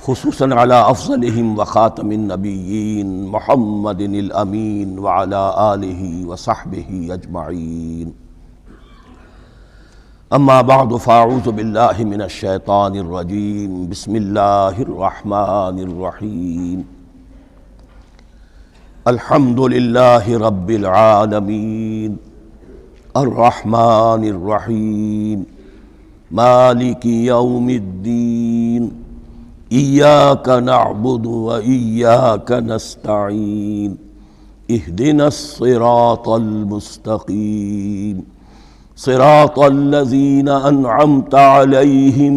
خصوصاً على افضلهم وخاتم النبیین محمد الامین وعلى آلہ وصحبہ اجمعین. اما بعد فاعوذ باللہ من الشیطان الرجیم. بسم اللہ الرحمن الرحیم. الحمد للہ رب العالمین الرحمن الرحیم مالک یوم الدین. ایاک نعبد و ایاک نستعین. اہدنا الصراط المستقیم صراط الذین انعمت علیہم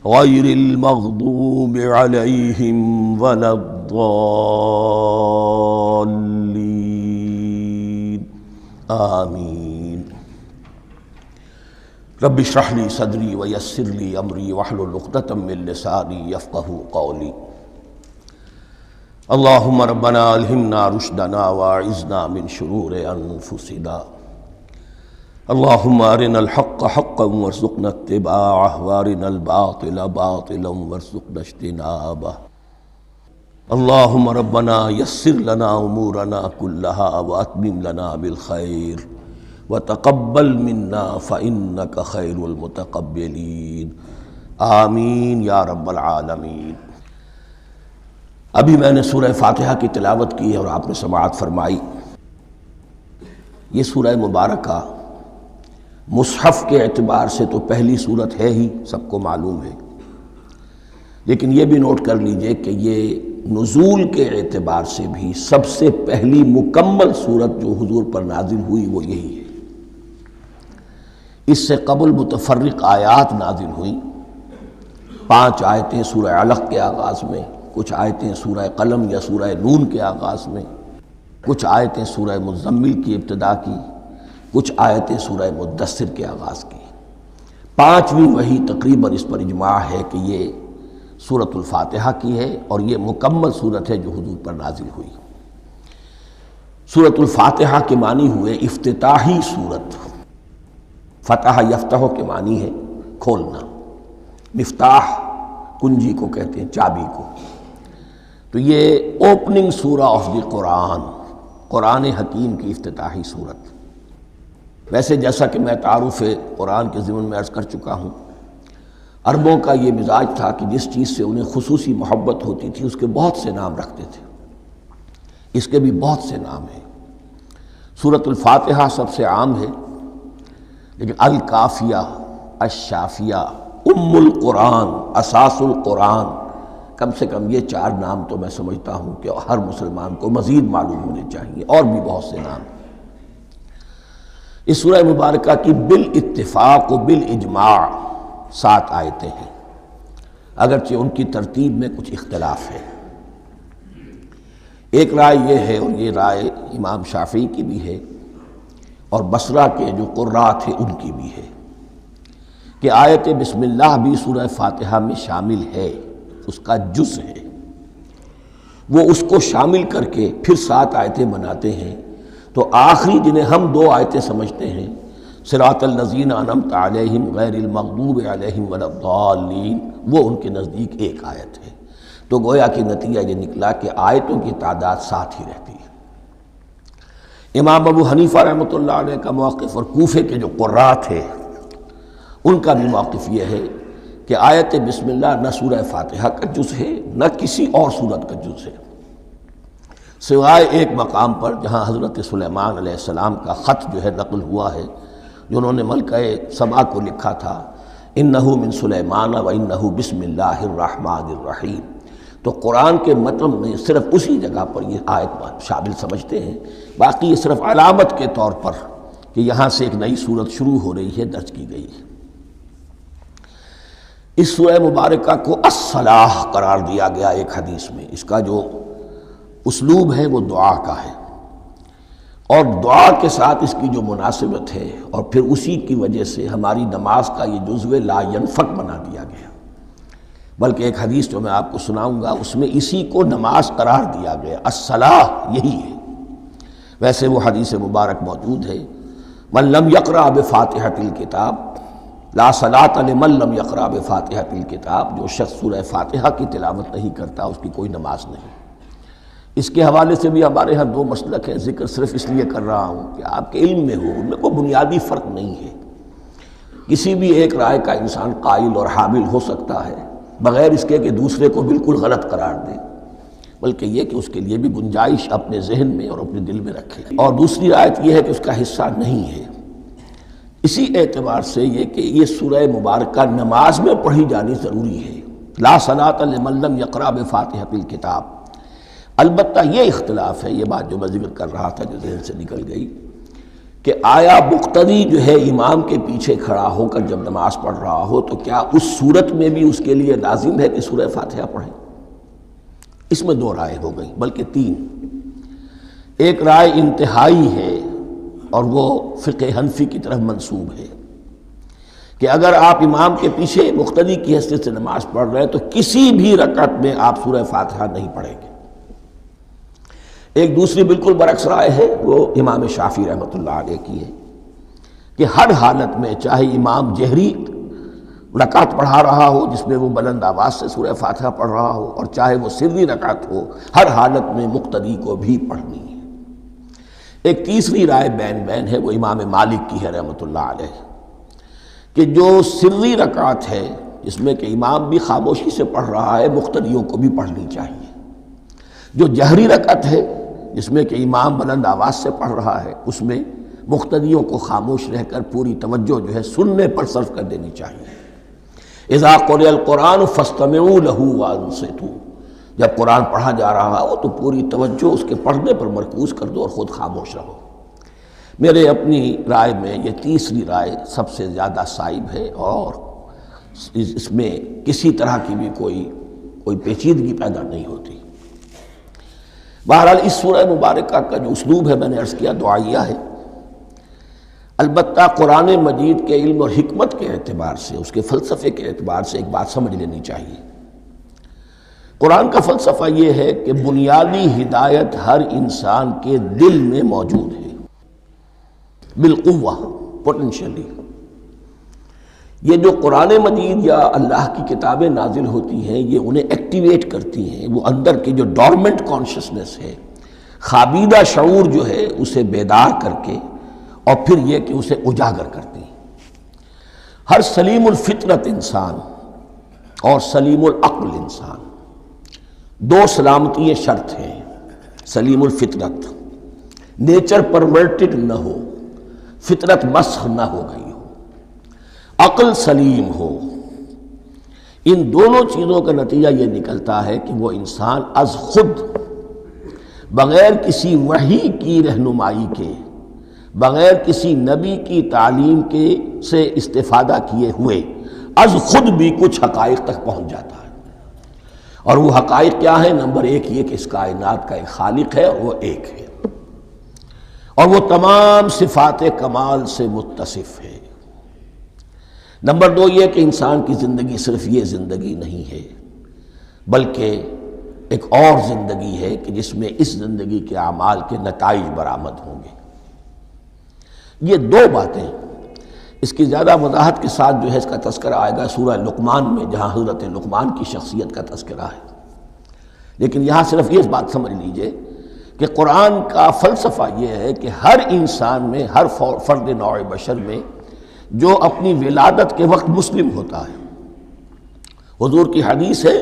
غیر المغضوب علیہم ولا الضالین. آمین. رب اشرح لی صدری ویسر لی امری واحلل عقدۃ من لسانی یفقہوا قولی. اللہم ربنا الہمنا رشدنا واعذنا من شرور انفسنا. اللہم ارنا الحق حقا وارزقنا اتباعہ وارنا الباطل باطلا وارزقنا اجتنابہ. اللہم ربنا یسر لنا امورنا کلہا واتمم لنا بالخیر وتقبل منا فإنک خیر المتقبلین. آمین یا رب العالمین. ابھی میں نے سورہ فاتحہ کی تلاوت کی اور آپ نے سماعت فرمائی. یہ سورہ مبارکہ مصحف کے اعتبار سے تو پہلی صورت ہے ہی، سب کو معلوم ہے، لیکن یہ بھی نوٹ کر لیجئے کہ یہ نزول کے اعتبار سے بھی سب سے پہلی مکمل صورت جو حضور پر نازل ہوئی وہ یہی ہے. اس سے قبل متفرق آیات نازل ہوئیں. 5 آیتیں سورہ علق کے آغاز میں، کچھ آیتیں سورہ قلم یا سورہ نون کے آغاز میں، کچھ آیتیں سورہ مزمل کی ابتدا کی، کچھ آیتیں سورہ مدثر کے آغاز کی. 5ویں وحی تقریباً اس پر اجماع ہے کہ یہ سورۃ الفاتحہ کی ہے اور یہ مکمل صورت ہے جو حضور پر نازل ہوئی. سورۃ الفاتحہ کے معنی ہوئے افتتاحی صورت. فتح یفتح کے معنی ہے کھولنا. مفتاح کنجی کو کہتے ہیں، چابی کو. تو یہ اوپننگ سورہ آف دی قرآن، قرآن حکیم کی افتتاحی صورت. ویسے جیسا کہ میں تعارف قرآن کے ضمن میں عرض کر چکا ہوں، عربوں کا یہ مزاج تھا کہ جس چیز سے انہیں خصوصی محبت ہوتی تھی اس کے بہت سے نام رکھتے تھے. اس کے بھی بہت سے نام ہیں. سورۃ الفاتحہ سب سے عام ہے، لیکن الکافیہ، الشافیہ، ام القرآن، اساس القرآن، کم سے کم یہ 4 نام تو میں سمجھتا ہوں کہ ہر مسلمان کو مزید معلوم ہونے چاہیے. اور بھی بہت سے نام. اس سورہ مبارکہ کی بالاتفاق و بالاجماع 7 آیتیں ہیں، اگرچہ ان کی ترتیب میں کچھ اختلاف ہے. ایک رائے یہ ہے، اور یہ رائے امام شافعی کی بھی ہے اور بصرہ کے جو قراء تھے ان کی بھی ہے، کہ آیت بسم اللہ بھی سورہ فاتحہ میں شامل ہے، اس کا جز ہے. وہ اس کو شامل کر کے پھر 7 آیتیں بناتے ہیں. تو آخری جنہیں ہم 2 آیتیں سمجھتے ہیں، صراط الذین انعمت علیہم غیر المغضوب علیہم ولا الضالین، وہ ان کے نزدیک 1 آیت ہے. تو گویا کہ نتیجہ یہ نکلا کہ آیتوں کی تعداد 7 ہی رہتی ہے. امام ابو حنیفہ رحمۃ اللہ علیہ کا موقف اور کوفے کے جو قراء تھے ان کا بھی موقف یہ ہے کہ آیت بسم اللہ نہ سورہ فاتحہ کا جز ہے نہ کسی اور سورت کا جز ہے، سوائے ایک مقام پر جہاں حضرت سلیمان علیہ السلام کا خط جو ہے نقل ہوا ہے، جو انہوں نے ملکہ سبا کو لکھا تھا، انہ من سلیمان و انہ بسم اللہ الرحمن الرحیم. تو قرآن کے متن میں صرف اسی جگہ پر یہ آیت شامل سمجھتے ہیں. باقی یہ صرف علامت کے طور پر کہ یہاں سے ایک نئی صورت شروع ہو رہی ہے درج کی گئی ہے. اس سورہ مبارکہ کو الصلاح قرار دیا گیا ایک حدیث میں. اس کا جو اسلوب ہے وہ دعا کا ہے، اور دعا کے ساتھ اس کی جو مناسبت ہے، اور پھر اسی کی وجہ سے ہماری نماز کا یہ جزو لا ینفک بنا دیا گیا. بلکہ ایک حدیث جو میں آپ کو سناؤں گا اس میں اسی کو نماز قرار دیا گیا. الصلاح یہی ہے. ویسے وہ حدیث مبارک موجود ہے، من لم یقرأ بفاتحۃ الکتاب لا صلاۃ لمن لم یقرأ بفاتحۃ الکتاب، جو شخص سورہ فاتحہ کی تلاوت نہیں کرتا اس کی کوئی نماز نہیں۔ اس کے حوالے سے بھی ہمارے ہاں دو مسلک ہیں، ذکر صرف اس لیے کر رہا ہوں کہ آپ کے علم میں ہو، ان میں کوئی بنیادی فرق نہیں ہے۔ کسی بھی ایک رائے کا انسان قائل اور حامل ہو سکتا ہے بغیر اس کے کہ دوسرے کو بالکل غلط قرار دے، بلکہ یہ کہ اس کے لیے بھی گنجائش اپنے ذہن میں اور اپنے دل میں رکھے۔ اور دوسری آیت یہ ہے کہ اس کا حصہ نہیں ہے۔ اسی اعتبار سے یہ کہ یہ سورہ مبارکہ نماز میں پڑھی جانی ضروری ہے، لا صلاۃ لمن لم یقرأ بفاتحۃ الکتاب۔ البتہ یہ اختلاف ہے، یہ بات جو میں ذکر کر رہا تھا جو ذہن سے نکل گئی، کہ آیا مقتدی جو ہے امام کے پیچھے کھڑا ہو کر جب نماز پڑھ رہا ہو تو کیا اس صورت میں بھی اس کے لیے لازم ہے کہ سورہ فاتحہ پڑھے؟ اس میں دو رائے ہو گئی، بلکہ تین۔ ایک رائے انتہائی ہے اور وہ فقہ حنفی کی طرف منسوب ہے کہ اگر آپ امام کے پیچھے مقتدی کی حیثیت سے نماز پڑھ رہے ہیں تو کسی بھی رکعت میں آپ سورہ فاتحہ نہیں پڑھیں گے۔ ایک دوسری بالکل برعکس رائے ہے، وہ امام شافعی رحمۃ اللہ علیہ کی ہے کہ ہر حالت میں چاہے امام جہری رکعت پڑھا رہا ہو جس میں وہ بلند آواز سے سورہ فاتحہ پڑھ رہا ہو، اور چاہے وہ سری رکعت ہو، ہر حالت میں مقتدی کو بھی پڑھنی ہے۔ ایک تیسری رائے بین بین ہے، وہ امام مالک کی ہے رحمۃ اللہ علیہ، کہ جو سری رکعت ہے جس میں کہ امام بھی خاموشی سے پڑھ رہا ہے، مقتدیوں کو بھی پڑھنی چاہیے۔ جو جہری رکعت ہے جس میں کہ امام بلند آواز سے پڑھ رہا ہے، اس میں مقتدیوں کو خاموش رہ کر پوری توجہ جو ہے سننے پر صرف کر دینی چاہیے۔ اذا قرئ القرآن فاستمعوا له وانصتوا، جب قرآن پڑھا جا رہا ہو تو پوری توجہ اس کے پڑھنے پر مرکوز کر دو اور خود خاموش رہو۔ میرے اپنی رائے میں یہ تیسری رائے سب سے زیادہ صائب ہے، اور اس میں کسی طرح کی بھی کوئی پیچیدگی پیدا نہیں ہوتی۔ بہرحال اس سورہ مبارکہ کا جو اسلوب ہے میں نے عرض کیا دعائیہ ہے، البتہ قرآن مجید کے علم اور حکمت کے اعتبار سے، اس کے فلسفے کے اعتبار سے ایک بات سمجھ لینی چاہیے۔ قرآن کا فلسفہ یہ ہے کہ بنیادی ہدایت ہر انسان کے دل میں موجود ہے، بالقوہ، پوٹینشلی۔ یہ جو قرآن مجید یا اللہ کی کتابیں نازل ہوتی ہیں یہ انہیں ایکٹیویٹ کرتی ہیں، وہ اندر کی جو ڈورمنٹ کانشسنس ہے، خوابیدہ شعور جو ہے اسے بیدار کر کے، اور پھر یہ کہ اسے اجاگر کرتی ہیں۔ ہر سلیم الفطرت انسان اور سلیم العقل انسان، دو سلامتی شرط ہیں۔ سلیم الفطرت، نیچر پرورٹڈ نہ ہو، فطرت مسخ نہ ہو گئی ہو، عقل سلیم ہو۔ ان دونوں چیزوں کا نتیجہ یہ نکلتا ہے کہ وہ انسان از خود، بغیر کسی وحی کی رہنمائی کے، بغیر کسی نبی کی تعلیم کے سے استفادہ کیے ہوئے، از خود بھی کچھ حقائق تک پہنچ جاتا ہے۔ اور وہ حقائق کیا ہیں؟ نمبر ایک یہ کہ اس کائنات کا ایک خالق ہے اور وہ ایک ہے، اور وہ تمام صفات کمال سے متصف ہے۔ نمبر دو یہ کہ انسان کی زندگی صرف یہ زندگی نہیں ہے، بلکہ ایک اور زندگی ہے کہ جس میں اس زندگی کے اعمال کے نتائج برآمد ہوں گے۔ یہ دو باتیں، اس کی زیادہ وضاحت کے ساتھ جو ہے اس کا تذکرہ آئے گا سورہ لقمان میں، جہاں حضرت لقمان کی شخصیت کا تذکرہ ہے۔ لیکن یہاں صرف یہ بات سمجھ لیجئے کہ قرآن کا فلسفہ یہ ہے کہ ہر انسان میں، ہر فرد نوع بشر میں جو اپنی ولادت کے وقت مسلم ہوتا ہے، حضور کی حدیث ہے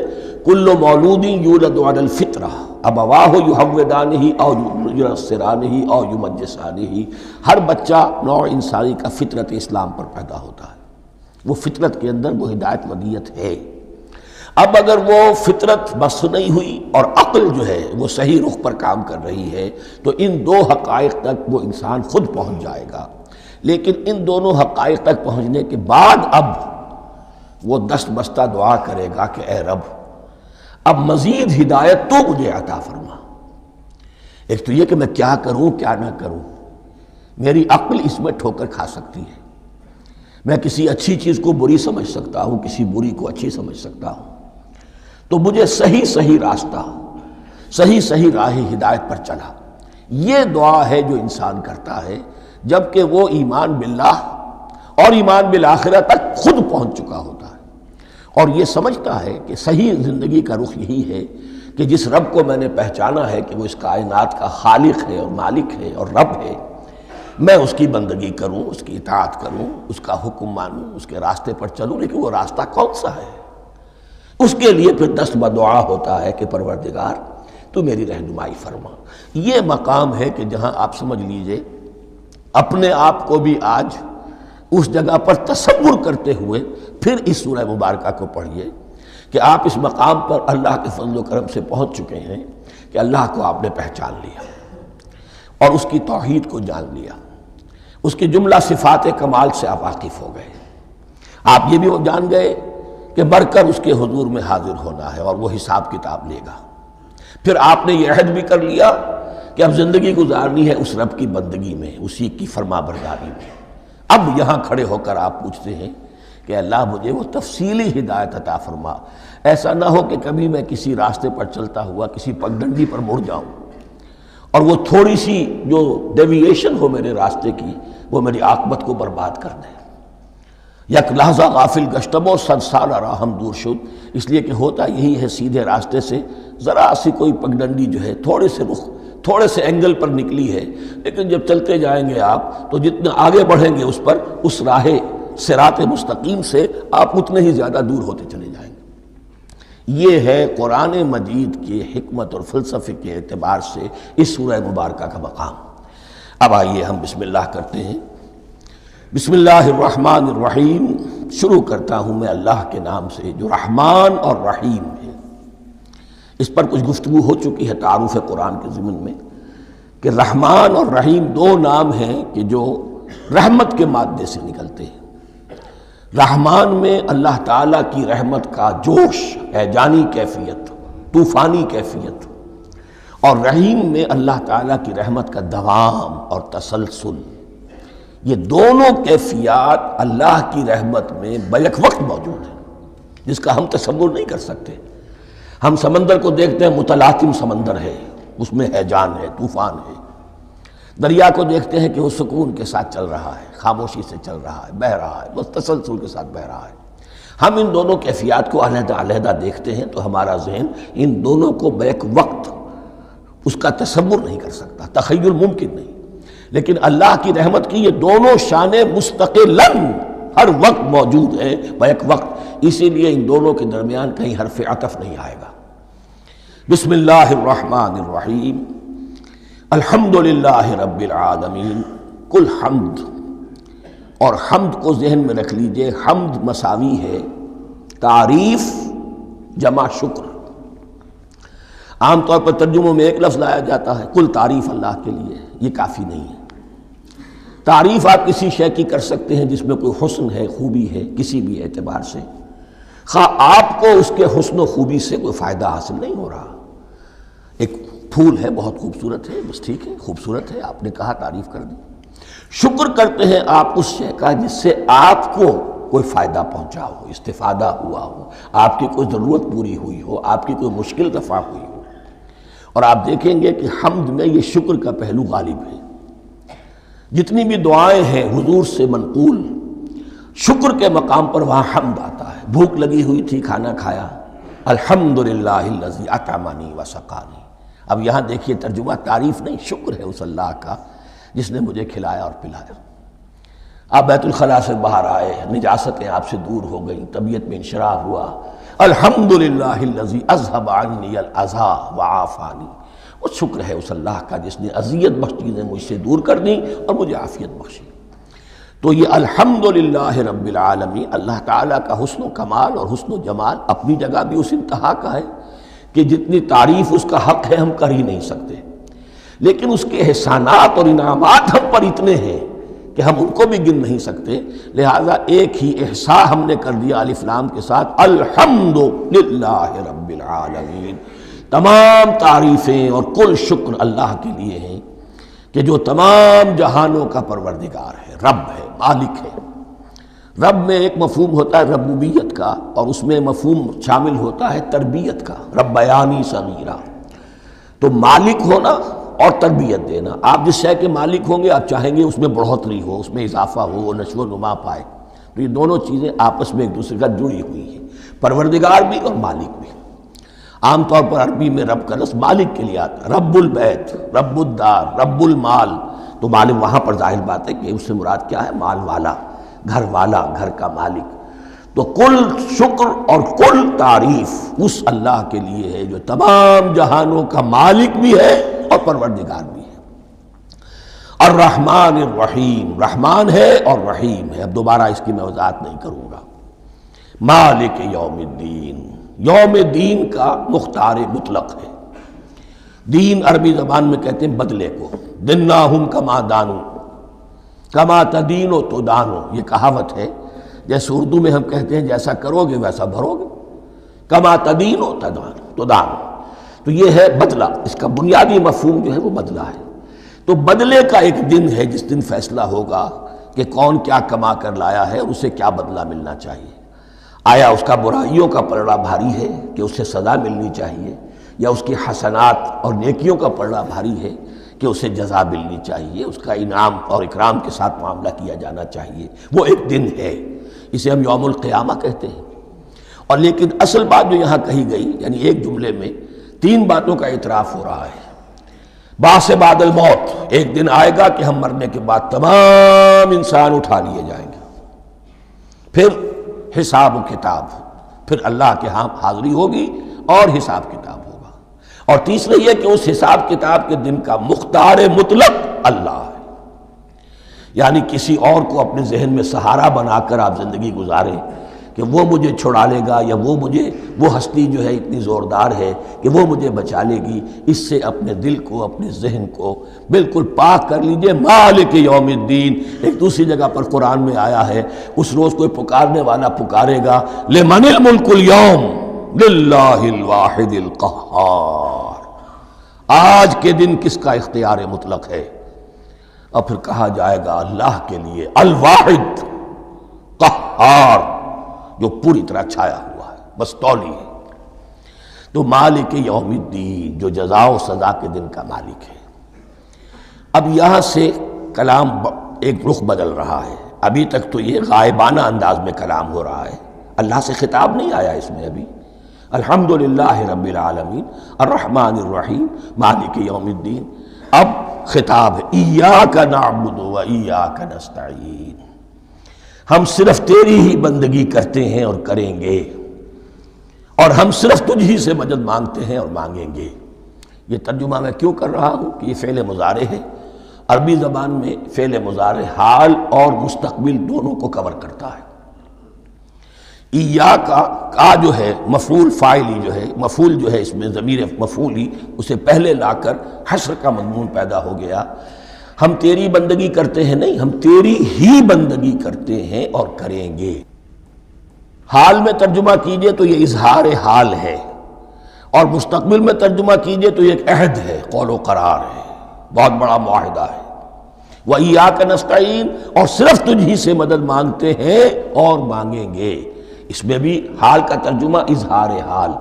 کل مولود یولد علی الفطرہ ابواہ یحودانہ او ینصرانہ او یمجسانہ، ہر بچہ نوع انسانی کا فطرت اسلام پر پیدا ہوتا ہے، وہ فطرت کے اندر وہ ہدایت ودیت ہے۔ اب اگر وہ فطرت بس نہیں ہوئی اور عقل جو ہے وہ صحیح رخ پر کام کر رہی ہے تو ان دو حقائق تک وہ انسان خود پہنچ جائے گا۔ لیکن ان دونوں حقائق تک پہنچنے کے بعد اب وہ دست بستہ دعا کرے گا کہ اے رب اب مزید ہدایت تو مجھے عطا فرما۔ ایک تو یہ کہ میں کیا کروں کیا نہ کروں، میری عقل اس میں ٹھوکر کھا سکتی ہے، میں کسی اچھی چیز کو بری سمجھ سکتا ہوں، کسی بری کو اچھی سمجھ سکتا ہوں، تو مجھے صحیح راستہ، صحیح راہ ہدایت پر چلا۔ یہ دعا ہے جو انسان کرتا ہے جبکہ وہ ایمان باللہ اور ایمان بالآخرہ تک خود پہنچ چکا ہوتا ہے، اور یہ سمجھتا ہے کہ صحیح زندگی کا رخ یہی ہے کہ جس رب کو میں نے پہچانا ہے کہ وہ اس کائنات کا خالق ہے اور مالک ہے اور رب ہے، میں اس کی بندگی کروں، اس کی اطاعت کروں، اس کا حکم مانوں، اس کے راستے پر چلوں۔ لیکن وہ راستہ کون سا ہے؟ اس کے لیے پھر دست بدعا ہوتا ہے کہ پروردگار تو میری رہنمائی فرما۔ یہ مقام ہے کہ جہاں آپ سمجھ لیجئے اپنے آپ کو بھی آج اس جگہ پر تصور کرتے ہوئے پھر اس سورہ مبارکہ کو پڑھیے کہ آپ اس مقام پر اللہ کے فضل و کرم سے پہنچ چکے ہیں کہ اللہ کو آپ نے پہچان لیا اور اس کی توحید کو جان لیا، اس کی جملہ صفات کمال سے آپ واقف ہو گئے۔ آپ یہ بھی جان گئے کہ مر کر اس کے حضور میں حاضر ہونا ہے اور وہ حساب کتاب لے گا۔ پھر آپ نے یہ عہد بھی کر لیا کہ اب زندگی گزارنی ہے اس رب کی بندگی میں، اسی کی فرما برداری میں۔ اب یہاں کھڑے ہو کر آپ پوچھتے ہیں کہ اللہ مجھے وہ تفصیلی ہدایت عطا فرما، ایسا نہ ہو کہ کبھی میں کسی راستے پر چلتا ہوا کسی پگڈنڈی پر مڑ جاؤں اور وہ تھوڑی سی جو ڈیوییشن ہو میرے راستے کی وہ میری عاقبت کو برباد کر دے۔ یک لحظہ غافل گشتم و صد سال راہم دور شد، اس لیے کہ ہوتا یہی ہے سیدھے راستے سے ذرا سی کوئی پگڈنڈی جو ہے تھوڑے سے اینگل پر نکلی ہے، لیکن جب چلتے جائیں گے آپ تو جتنا آگے بڑھیں گے اس پر، اس راہ صراط مستقیم سے آپ اتنے ہی زیادہ دور ہوتے چلے جائیں گے۔ یہ ہے قرآن مجید کی حکمت اور فلسفے کے اعتبار سے اس سورہ مبارکہ کا مقام۔ اب آئیے ہم بسم اللہ کرتے ہیں۔ بسم اللہ الرحمن الرحیم، شروع کرتا ہوں میں اللہ کے نام سے جو رحمان اور رحیم ہے۔ اس پر کچھ گفتگو ہو چکی ہے تعارف قرآن کے ضمن میں کہ رحمان اور رحیم دو نام ہیں کہ جو رحمت کے مادے سے نکلتے ہیں۔ رحمان میں اللہ تعالیٰ کی رحمت کا جوش، ہیجانی کیفیت، طوفانی کیفیت، اور رحیم میں اللہ تعالیٰ کی رحمت کا دوام اور تسلسل۔ یہ دونوں کیفیات اللہ کی رحمت میں بیک وقت موجود ہیں، جس کا ہم تصور نہیں کر سکتے۔ ہم سمندر کو دیکھتے ہیں، متلاطم سمندر ہے، اس میں ہیجان ہے، طوفان ہے۔ دریا کو دیکھتے ہیں کہ وہ سکون کے ساتھ چل رہا ہے، خاموشی سے چل رہا ہے، بہہ رہا ہے، بس تسلسل کے ساتھ بہہ رہا ہے۔ ہم ان دونوں کیفیات کو علیحدہ علیحدہ دیکھتے ہیں تو ہمارا ذہن ان دونوں کو بیک وقت اس کا تصور نہیں کر سکتا، تخیل ممکن نہیں۔ لیکن اللہ کی رحمت کی یہ دونوں شانیں مستقلاً ہر وقت موجود ہیں بیک وقت، اسی لیے ان دونوں کے درمیان کہیں حرف عطف نہیں آئے گا۔ بسم اللہ الرحمن الرحیم، الحمدللہ رب العالمین۔ کل حمد، اور حمد کو ذہن میں رکھ لیجئے، حمد مساوی ہے تعریف جمع شکر۔ عام طور پر ترجموں میں ایک لفظ لایا جاتا ہے، کل تعریف اللہ کے لیے، یہ کافی نہیں ہے۔ تعریف آپ کسی شے کی کر سکتے ہیں جس میں کوئی حسن ہے، خوبی ہے، کسی بھی اعتبار سے، خواہ آپ کو اس کے حسن و خوبی سے کوئی فائدہ حاصل نہیں ہو رہا۔ ایک پھول ہے، بہت خوبصورت ہے، بس ٹھیک ہے، خوبصورت ہے، آپ نے کہا، تعریف کر دی۔ شکر کرتے ہیں آپ اس شے کا جس سے آپ کو کوئی فائدہ پہنچا ہو، استفادہ ہوا ہو، آپ کی کوئی ضرورت پوری ہوئی ہو، آپ کی کوئی مشکل رفع ہوئی ہو۔ اور آپ دیکھیں گے کہ حمد میں یہ شکر کا پہلو غالب ہے۔ جتنی بھی دعائیں ہیں حضور سے منقول، شکر کے مقام پر وہاں حمد آتا ہے۔ بھوک لگی ہوئی تھی، کھانا کھایا، الحمدللہ الذی اطعمنی وسقانی۔ اب یہاں دیکھیے ترجمہ، تعریف نہیں، شکر ہے اس اللہ کا جس نے مجھے کھلایا اور پلایا۔ آپ بیت الخلاء سے باہر آئے، نجاستیں آپ سے دور ہو گئیں، طبیعت میں انشراح ہوا، الحمدللہ الذی اذھب عنی الاذی وعافانی۔ وہ شکر ہے اس اللہ کا جس نے اذیت بخش چیزیں مجھ سے دور کر دیں اور مجھے عافیت بخشی۔ تو یہ الحمدللہ رب العالمین، اللہ تعالیٰ کا حسن و کمال اور حسن و جمال اپنی جگہ بھی اس انتہا کا ہے کہ جتنی تعریف اس کا حق ہے ہم کر ہی نہیں سکتے، لیکن اس کے احسانات اور انعامات ہم پر اتنے ہیں کہ ہم ان کو بھی گن نہیں سکتے۔ لہٰذا ایک ہی احصاء ہم نے کر دیا الف لام کے ساتھ، الحمدللہ رب العالمین۔ تمام تعریفیں اور کل شکر اللہ کے لیے ہیں کہ جو تمام جہانوں کا پروردگار ہے، رب ہے، مالک ہے۔ رب میں ایک مفہوم ہوتا ہے ربوبیت کا، اور اس میں مفہوم شامل ہوتا ہے تربیت کا، ربیانی صغیرہ۔ تو مالک ہونا اور تربیت دینا۔ آپ جس شے کے مالک ہوں گے آپ چاہیں گے اس میں بڑھوتری ہو، اس میں اضافہ ہو، وہ نشو و نما پائے۔ تو یہ دونوں چیزیں آپس میں ایک دوسرے کا جڑی ہوئی ہیں، پروردگار بھی اور مالک بھی۔ عام طور پر عربی میں رب کا لفظ مالک کے لیے آتا ہے، رب البیت، رب الدار، رب المال، تو مالک وہاں پر ظاہر بات ہے کہ اس سے مراد کیا ہے؟ مال والا، گھر والا، گھر کا مالک۔ تو کل شکر اور کل تعریف اس اللہ کے لیے ہے جو تمام جہانوں کا مالک بھی ہے اور پروردگار بھی ہے۔ الرحمن الرحیم، رحمان ہے اور رحیم ہے۔ اب دوبارہ اس کی میں وضاحت نہیں کروں گا۔ مالک یوم الدین، یوم دین کا مختار مطلق ہے۔ دین عربی زبان میں کہتے ہیں بدلے کو، دناہم کما دانو، کما تدینو تو دانو، یہ کہاوت ہے۔ جیسے اردو میں ہم کہتے ہیں جیسا کرو گے ویسا بھرو گے، کما تدینو تو دانو، تو یہ ہے بدلہ۔ اس کا بنیادی مفہوم جو ہے وہ بدلہ ہے۔ تو بدلے کا ایک دن ہے جس دن فیصلہ ہوگا کہ کون کیا کما کر لایا ہے اور اسے کیا بدلہ ملنا چاہیے۔ آیا اس کا برائیوں کا پلڑا بھاری ہے کہ اسے سزا ملنی چاہیے، یا اس کی حسنات اور نیکیوں کا پلڑا بھاری ہے کہ اسے جزا ملنی چاہیے، اس کا انعام اور اکرام کے ساتھ معاملہ کیا جانا چاہیے۔ وہ ایک دن ہے، اسے ہم یوم القیامہ کہتے ہیں۔ اور لیکن اصل بات جو یہاں کہی گئی، یعنی ایک جملے میں 3 باتوں کا اعتراف ہو رہا ہے۔ بعث بعد الموت، ایک دن آئے گا کہ ہم مرنے کے بعد تمام انسان اٹھا لیے جائیں گے۔ پھر حساب و کتاب، پھر اللہ کے ہاں حاضری ہوگی اور حساب کتاب ہوگا۔ اور تیسرا یہ کہ اس حساب کتاب کے دن کا مختار مطلق اللہ ہے، یعنی کسی اور کو اپنے ذہن میں سہارا بنا کر آپ زندگی گزاریں کہ وہ مجھے چھڑا لے گا، یا وہ ہستی جو ہے اتنی زوردار ہے کہ وہ مجھے بچا لے گی، اس سے اپنے دل کو، اپنے ذہن کو بالکل پاک کر لیجئے۔ مالک یوم الدین، ایک دوسری جگہ پر قرآن میں آیا ہے، اس روز کوئی پکارنے والا پکارے گا لمن الملک اليوم للہ الواحد القہار، آج کے دن کس کا اختیار مطلق ہے؟ اور پھر کہا جائے گا اللہ کے لیے، الواحد قہار، جو پوری طرح چھایا ہوا ہے، مستولی ہے۔ تو مالک یوم الدین، جو جزا و سزا کے دن کا مالک ہے۔ اب یہاں سے کلام ایک رخ بدل رہا ہے۔ ابھی تک تو یہ غائبانہ انداز میں کلام ہو رہا ہے، اللہ سے خطاب نہیں آیا اس میں ابھی۔ الحمدللہ رب العالمین الرحمن الرحیم مالک یوم الدین، اب خطاب ہے ایاک نعبد و ایاک نستعین، ہم صرف تیری ہی بندگی کرتے ہیں اور کریں گے، اور ہم صرف تجھ ہی سے مدد مانگتے ہیں اور مانگیں گے۔ یہ ترجمہ میں کیوں کر رہا ہوں کہ یہ فعل مضارع ہے۔ عربی زبان میں فعل مضارع حال اور مستقبل دونوں کو کور کرتا ہے۔ ایاک کا جو ہے مفعول فاعلی جو ہے، مفعول جو ہے اس میں ضمیر مفعولی، اسے پہلے لا کر حشر کا مضمون پیدا ہو گیا۔ ہم تیری بندگی کرتے ہیں نہیں، ہم تیری ہی بندگی کرتے ہیں اور کریں گے۔ حال میں ترجمہ کیجئے تو یہ اظہار حال ہے، اور مستقبل میں ترجمہ کیجئے تو یہ ایک عہد ہے، قول و قرار ہے، بہت بڑا معاہدہ ہے۔ وَإِيَّاكَ نَسْتَعِينُ، اور صرف تجھ ہی سے مدد مانگتے ہیں اور مانگیں گے۔ اس میں بھی حال کا ترجمہ اظہار حال،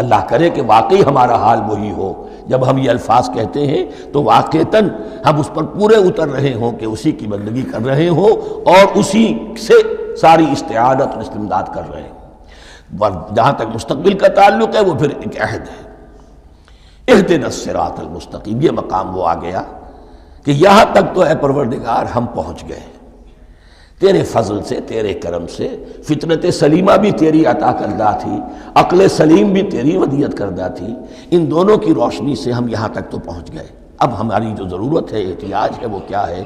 اللہ کرے کہ واقعی ہمارا حال وہی ہو، جب ہم یہ الفاظ کہتے ہیں تو واقعتاً ہم اس پر پورے اتر رہے ہوں کہ اسی کی بندگی کر رہے ہوں اور اسی سے ساری استعانت اور استمداد کر رہے ہیں۔ جہاں تک مستقبل کا تعلق ہے وہ پھر ایک عہد ہے، اہدنا الصراط المستقیم، یہ مقام وہ آ گیا کہ یہاں تک تو اے پروردگار ہم پہنچ گئے، تیرے فضل سے، تیرے کرم سے۔ فطرت سلیمہ بھی تیری عطا کردہ تھی، عقل سلیم بھی تیری ودیعت کردہ تھی، ان دونوں کی روشنی سے ہم یہاں تک تو پہنچ گئے۔ اب ہماری جو ضرورت ہے، احتیاج ہے، وہ کیا ہے؟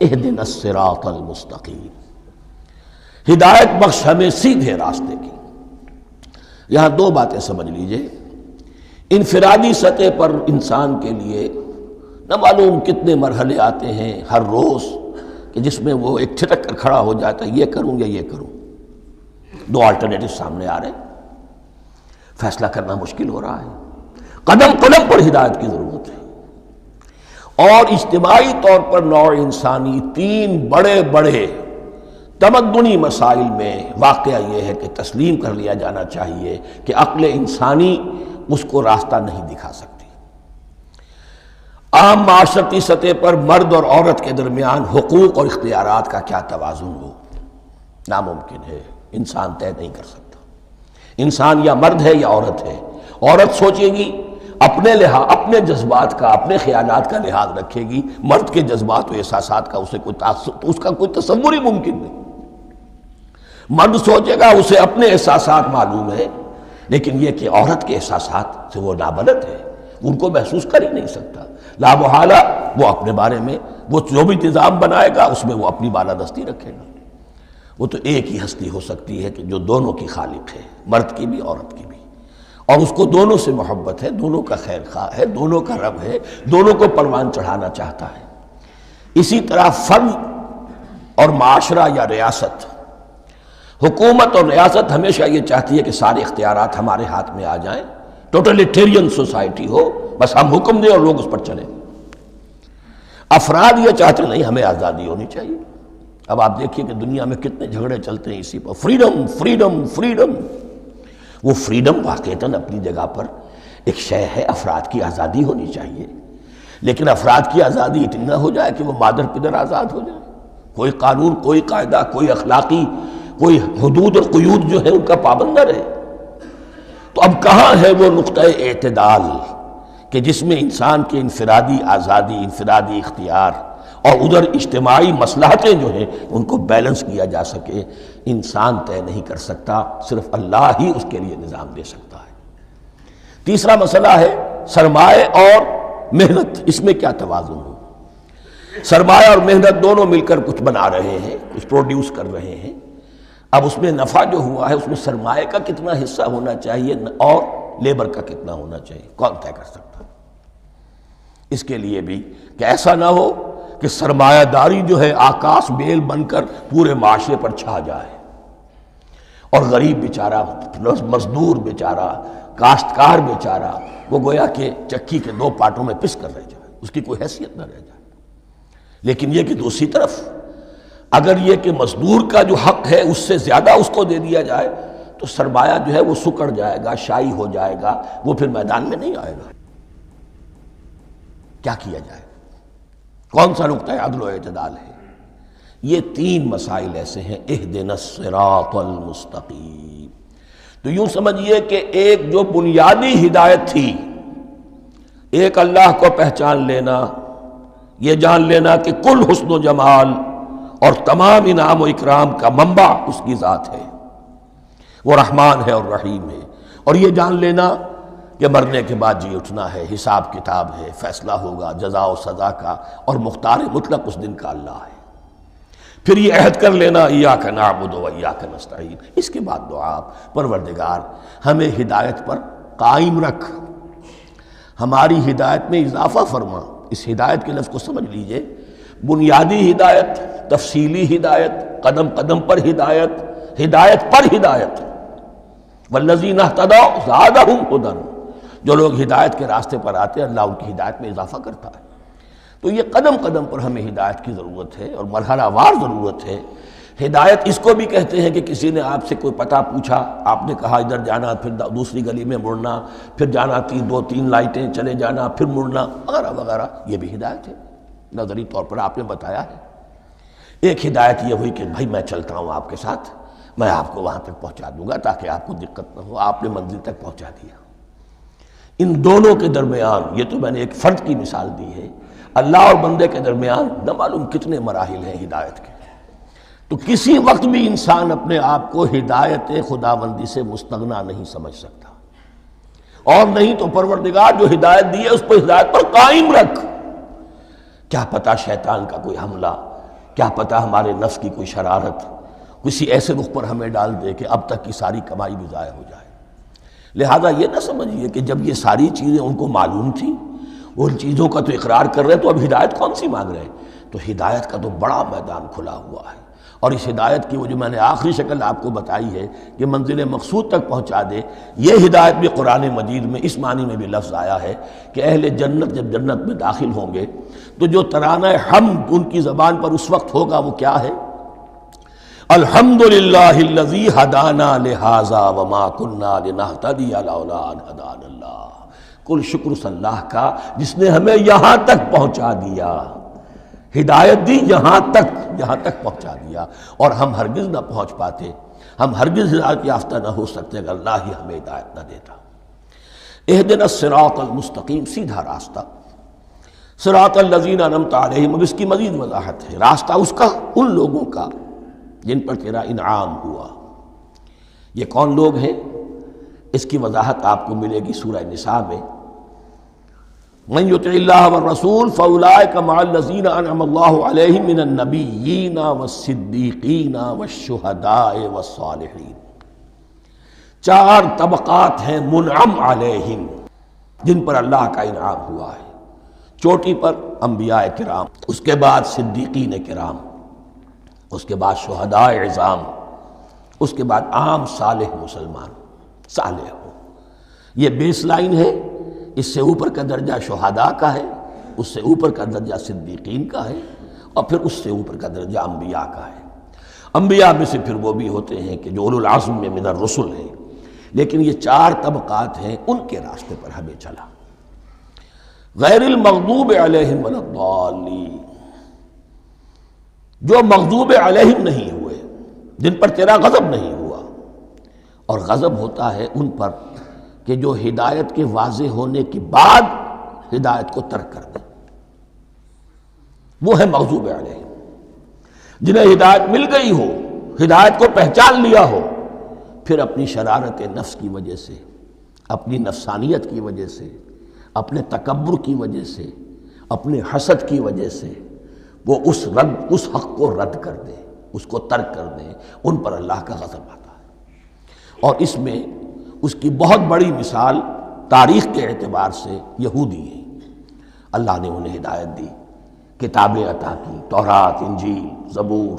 اہدنا الصراط المستقیم، ہدایت بخش ہمیں سیدھے راستے کی۔ یہاں 2 باتیں سمجھ لیجئے۔ انفرادی سطح پر انسان کے لیے نہ معلوم کتنے مرحلے آتے ہیں ہر روز کہ جس میں وہ ایک چھٹک کر کھڑا ہو جاتا ہے، یہ کروں یا یہ کروں، 2 آلٹرنیٹو سامنے آ رہے ہیں، فیصلہ کرنا مشکل ہو رہا ہے۔ قدم قدم پر ہدایت کی ضرورت ہے، اور اجتماعی طور پر نوع انسانی 3 بڑے بڑے تمدنی مسائل میں واقعہ یہ ہے کہ تسلیم کر لیا جانا چاہیے کہ عقل انسانی اس کو راستہ نہیں دکھا سکتی۔ عام معاشرتی سطح پر مرد اور عورت کے درمیان حقوق اور اختیارات کا کیا توازن ہو، ناممکن ہے، انسان طے نہیں کر سکتا۔ انسان یا مرد ہے یا عورت ہے۔ عورت سوچے گی اپنے اپنے جذبات کا، اپنے خیالات کا لحاظ رکھے گی، مرد کے جذبات و احساسات کا اس کا کوئی تصور ہی ممکن نہیں۔ مرد سوچے گا اسے اپنے احساسات معلوم ہے، لیکن یہ کہ عورت کے احساسات سے وہ نابلد ہے، ان کو محسوس کر ہی نہیں سکتا۔ لا محالہ وہ اپنے بارے میں وہ جو بھی نظام بنائے گا اس میں وہ اپنی بالادستی رکھے گا۔ وہ تو ایک ہی ہستی ہو سکتی ہے کہ جو دونوں کی خالق ہے، مرد کی بھی عورت کی بھی، اور اس کو دونوں سے محبت ہے، دونوں کا خیر خواہ ہے، دونوں کا رب ہے، دونوں کو پروان چڑھانا چاہتا ہے۔ اسی طرح فرد اور معاشرہ یا ریاست، حکومت اور ریاست ہمیشہ یہ چاہتی ہے کہ سارے اختیارات ہمارے ہاتھ میں آ جائیں، ٹوٹلیٹیرین سوسائٹی ہو، بس ہم حکم دیں اور لوگ اس پر چلیں۔ افراد یہ چاہتے نہیں، ہمیں آزادی ہونی چاہیے۔ اب آپ دیکھیے کہ دنیا میں کتنے جھگڑے چلتے ہیں اسی پر، فریڈم فریڈم فریڈم۔ وہ فریڈم واقعتاً اپنی جگہ پر ایک شے ہے، افراد کی آزادی ہونی چاہیے، لیکن افراد کی آزادی اتنی نہ ہو جائے کہ وہ مادر پدر آزاد ہو جائے، کوئی قانون، کوئی قاعدہ، کوئی اخلاقی کوئی حدود اور قیود جو ہے ان کا پابند نہ رہے۔ تو اب کہاں ہے وہ نقطہ اعتدال کہ جس میں انسان کے انفرادی آزادی، انفرادی اختیار اور ادھر اجتماعی مصلحتیں جو ہیں ان کو بیلنس کیا جا سکے؟ انسان طے نہیں کر سکتا، صرف اللہ ہی اس کے لیے نظام دے سکتا ہے۔ تیسرا مسئلہ ہے سرمایہ اور محنت، اس میں کیا توازن ہو؟ سرمایہ اور محنت دونوں مل کر کچھ بنا رہے ہیں، کچھ پروڈیوس کر رہے ہیں۔ اب اس میں نفع جو ہوا ہے اس میں سرمایہ کا کتنا حصہ ہونا چاہیے اور لیبر کا کتنا ہونا چاہیے، کون طے کر سکتا؟ اس کے لیے بھی کہ ایسا نہ ہو کہ سرمایہ داری جو ہے آکاش بیل بن کر پورے معاشرے پر چھا جائے، اور غریب بیچارہ، مزدور بیچارہ، کاشتکار بیچارہ وہ گویا کہ چکی کے دو پارٹوں میں پس کر رہ جائے، اس کی کوئی حیثیت نہ رہ جائے۔ لیکن یہ کہ دوسری طرف اگر یہ کہ مزدور کا جو حق ہے اس سے زیادہ اس کو دے دیا جائے تو سرمایہ جو ہے وہ سکڑ جائے گا، شائی ہو جائے گا، وہ پھر میدان میں نہیں آئے گا۔ کیا کیا جائے؟ کون سا نقطہ عدل و اعتدال ہے؟ یہ تین مسائل ایسے ہیں، اہدنا الصراط المستقیم۔ تو یوں سمجھیے کہ ایک جو بنیادی ہدایت تھی، ایک اللہ کو پہچان لینا، یہ جان لینا کہ کل حسن و جمال اور تمام انعام و اکرام کا منبع اس کی ذات ہے، وہ رحمان ہے اور رحیم ہے، اور یہ جان لینا کہ مرنے کے بعد جی اٹھنا ہے، حساب کتاب ہے، فیصلہ ہوگا جزا و سزا کا، اور مختار مطلق اس دن کا اللہ ہے۔ پھر یہ عہد کر لینا ایاک نعبد و ایاک نستعین۔ اس کے بعد دعا، پروردگار ہمیں ہدایت پر قائم رکھ، ہماری ہدایت میں اضافہ فرما۔ اس ہدایت کے لفظ کو سمجھ لیجئے، بنیادی ہدایت، تفصیلی ہدایت، قدم قدم پر ہدایت، ہدایت پر ہدایت۔ والذین اہتدوا زادہم ھدی، جو لوگ ہدایت کے راستے پر آتے ہیں اللہ ان کی ہدایت میں اضافہ کرتا ہے۔ تو یہ قدم قدم پر ہمیں ہدایت کی ضرورت ہے اور مرحلہ وار ضرورت ہے۔ ہدایت اس کو بھی کہتے ہیں کہ کسی نے آپ سے کوئی پتہ پوچھا، آپ نے کہا ادھر جانا، پھر دوسری گلی میں مڑنا، پھر جانا دو تین لائٹیں چلے جانا، پھر مڑنا، وغیرہ وغیرہ، یہ بھی ہدایت ہے، نظری طور پر آپ نے بتایا ہے۔ ایک ہدایت یہ ہوئی کہ بھائی میں چلتا ہوں آپ کے ساتھ، میں آپ کو وہاں تک پہنچا دوں گا تاکہ آپ کو دقت نہ ہو، آپ نے منزل تک پہنچا دیا۔ ان دونوں کے درمیان، یہ تو میں نے ایک فرد کی مثال دی ہے، اللہ اور بندے کے درمیان نہ معلوم کتنے مراحل ہیں ہدایت کے۔ تو کسی وقت بھی انسان اپنے آپ کو ہدایت خداوندی سے مستغنا نہیں سمجھ سکتا، اور نہیں تو پروردگار جو ہدایت دی ہے اس پر ہدایت پر قائم رکھ۔ کیا پتہ شیطان کا کوئی حملہ، کیا پتہ ہمارے نفس کی کوئی شرارت کسی ایسے رخ پر ہمیں ڈال دے کہ اب تک کی ساری کمائی بھی ضائع ہو جائے۔ لہذا یہ نہ سمجھیے کہ جب یہ ساری چیزیں ان کو معلوم تھیں، ان چیزوں کا تو اقرار کر رہے تو اب ہدایت کون سی مانگ رہے ہیں؟ تو ہدایت کا تو بڑا میدان کھلا ہوا ہے، اور اس ہدایت کی وہ جو میں نے آخری شکل آپ کو بتائی ہے کہ منزل مقصود تک پہنچا دے، یہ ہدایت بھی قرآن مجید میں اس معنی میں بھی لفظ آیا ہے کہ اہل جنت جب جنت میں داخل ہوں گے تو جو ترانہ حمد ان کی زبان پر اس وقت ہوگا وہ کیا ہے؟ الحمدللہ الذی ہدانا لہذا وما کننا لنہتدی لولا ان ہدانا اللہ۔ کل شکر صلی اللہ کا جس نے ہمیں یہاں تک پہنچا دیا، ہدایت دی یہاں تک پہنچا دیا، اور ہم ہرگز نہ پہنچ پاتے، ہم ہرگز ہدایت یافتہ نہ ہو سکتے اگر اللہ ہی ہمیں ہدایت نہ دیتا۔ اہدنا الصراط المستقیم، سیدھا راستہ، صراط الذین انعمت علیہم، اب اس کی مزید وضاحت ہے، راستہ اس کا ان لوگوں کا جن پر تیرا انعام ہوا۔ یہ کون لوگ ہیں؟ اس کی وضاحت آپ کو ملے گی سورہ نساء میں، من یطع اللہ والرسول فاولئک مع الذین انعم اللہ علیہم من النبیین والصدیقین والشہداء والصالحین۔ چار طبقات ہیں منعم علیہم جن پر اللہ کا انعام ہوا ہے۔ چوٹی پر انبیاء کرام، اس کے بعد صدیقین کرام، اس کے بعد شہداء عظام، اس کے بعد عام صالح مسلمان، صالح ہو۔ یہ بیس لائن ہے، اس سے اوپر کا درجہ شہداء کا ہے، اس سے اوپر کا درجہ صدیقین کا ہے، اور پھر اس سے اوپر کا درجہ انبیاء کا ہے۔ انبیاء میں سے پھر وہ بھی ہوتے ہیں کہ جو اولو العزم میں من الرسل ہیں، لیکن یہ چار طبقات ہیں، ان کے راستے پر ہمیں چلا۔ غیر المغضوب علیہم ولا الضالین، جو مغضوب علیہم نہیں ہوئے، جن پر تیرا غضب نہیں ہوا، اور غضب ہوتا ہے ان پر کہ جو ہدایت کے واضح ہونے کے بعد ہدایت کو ترک کر دیں، وہ ہے مغضوب علیہم۔ جنہیں ہدایت مل گئی ہو، ہدایت کو پہچان لیا ہو، پھر اپنی شرارت نفس کی وجہ سے، اپنی نفسانیت کی وجہ سے، اپنے تکبر کی وجہ سے، اپنے حسد کی وجہ سے وہ اس حق کو رد کر دیں، اس کو ترک کر دیں، ان پر اللہ کا غضب آتا ہے۔ اور اس میں اس کی بہت بڑی مثال تاریخ کے اعتبار سے یہودی ہیں۔ اللہ نے انہیں ہدایت دی، کتابیں عطا کی، تورات، انجیل، زبور،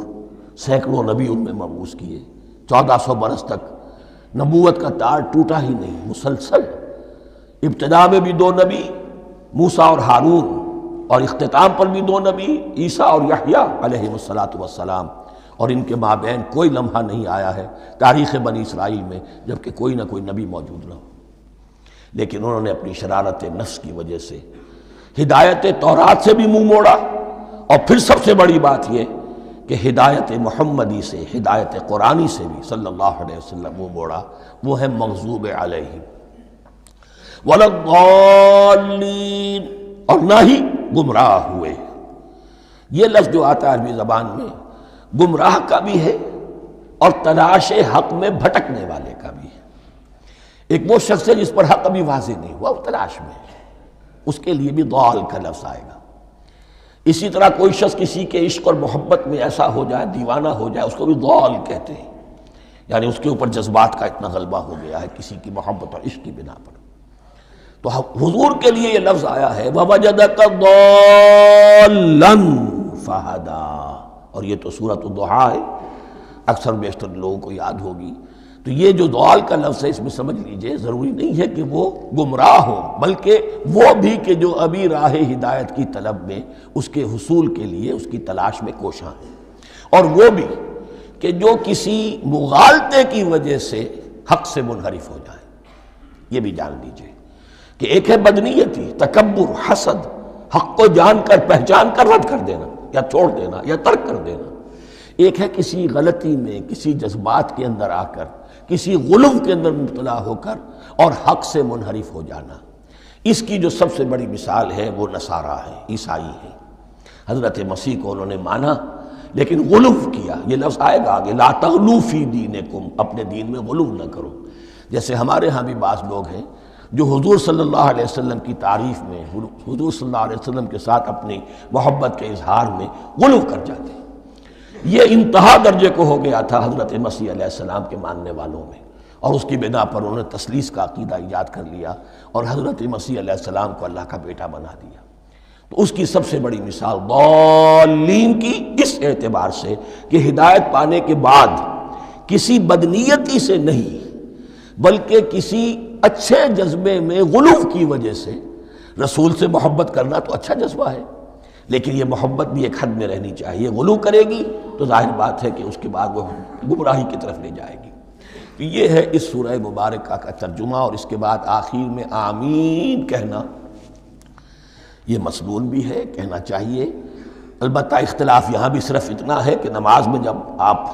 سینکڑوں نبی ان میں مبعوث کیے، 1400 برس تک نبوت کا تار ٹوٹا ہی نہیں، مسلسل۔ ابتدا میں بھی 2 نبی، موسیٰ اور ہارون، اور اختتام پر بھی 2 نبی، عیسیٰ اور یحییٰ علیہ السلام، اور ان کے مابین کوئی لمحہ نہیں آیا ہے تاریخ بنی اسرائیل میں جبکہ کوئی نہ کوئی نبی موجود نہ ہو۔ لیکن انہوں نے اپنی شرارت نفس کی وجہ سے ہدایت تورات سے بھی منہ موڑا، اور پھر سب سے بڑی بات یہ کہ ہدایت محمدی سے، ہدایت قرآنی سے بھی صلی اللہ علیہ وسلم منہ موڑا، وہ ہے مغضوب علیہم ولا الضالین، اور نہ ہی گمراہ ہوئے۔ یہ لفظ جو آتا ہے عربی زبان میں، گمراہ کا بھی ہے اور تلاش حق میں بھٹکنے والے کا بھی ہے۔ ایک وہ شخص ہے جس پر حق ابھی واضح نہیں ہوا، وہ تلاش میں ہے، اس کے لیے بھی ضال کا لفظ آئے گا۔ اسی طرح کوئی شخص کسی کے عشق اور محبت میں ایسا ہو جائے، دیوانہ ہو جائے، اس کو بھی ضال کہتے ہیں، یعنی اس کے اوپر جذبات کا اتنا غلبہ ہو گیا ہے کسی کی محبت اور عشق کی بنا پر۔ تو حضور کے لیے یہ لفظ آیا ہے وَوَجَدَكَ ضَالًّا فَهَدَىٰ، اور یہ تو سورۃ الضحیٰ ہے، اکثر بیشتر لوگوں کو یاد ہوگی۔ تو یہ جو ضال کا لفظ ہے، اس میں سمجھ لیجئے ضروری نہیں ہے کہ وہ گمراہ ہو، بلکہ وہ بھی کہ جو ابھی راہ ہدایت کی طلب میں، اس کے حصول کے لیے اس کی تلاش میں کوشاں ہیں، اور وہ بھی کہ جو کسی مغالطے کی وجہ سے حق سے منحرف ہو جائے۔ یہ بھی جان لیجئے کہ ایک ہے بدنیتی، تکبر، حسد، حق کو جان کر پہچان کر رد کر دینا یا چھوڑ دینا یا ترک کر دینا۔ ایک ہے کسی غلطی میں، کسی جذبات کے اندر آ کر، کسی غلو کے اندر مبتلا ہو کر اور حق سے منحرف ہو جانا۔ اس کی جو سب سے بڑی مثال ہے وہ نصارہ ہے، عیسائی ہے۔ حضرت مسیح کو انہوں نے مانا لیکن غلو کیا، یہ لفظ آئے گا آگے، لا تغلو فی دینکم، اپنے دین میں غلو نہ کرو۔ جیسے ہمارے ہاں بھی بعض لوگ ہیں جو حضور صلی اللہ علیہ وسلم کی تعریف میں، حضور صلی اللہ علیہ وسلم کے ساتھ اپنی محبت کے اظہار میں غلو کر جاتے ہیں۔ یہ انتہا درجے کو ہو گیا تھا حضرت مسیح علیہ السلام کے ماننے والوں میں، اور اس کی بنا پر انہوں نے تثلیث کا عقیدہ ایجاد کر لیا اور حضرت مسیح علیہ السلام کو اللہ کا بیٹا بنا دیا۔ تو اس کی سب سے بڑی مثال ضالین کی اس اعتبار سے کہ ہدایت پانے کے بعد کسی بدنیتی سے نہیں بلکہ کسی اچھے جذبے میں غلو کی وجہ سے، رسول سے محبت کرنا تو اچھا جذبہ ہے لیکن یہ محبت بھی ایک حد میں رہنی چاہیے۔ غلو کرے گی تو ظاہر بات ہے کہ اس کے بعد وہ گمراہی کی طرف لے جائے گی۔ تو یہ ہے اس سورہ مبارکہ کا ترجمہ، اور اس کے بعد آخر میں آمین کہنا یہ مسنون بھی ہے، کہنا چاہیے۔ البتہ اختلاف یہاں بھی صرف اتنا ہے کہ نماز میں جب آپ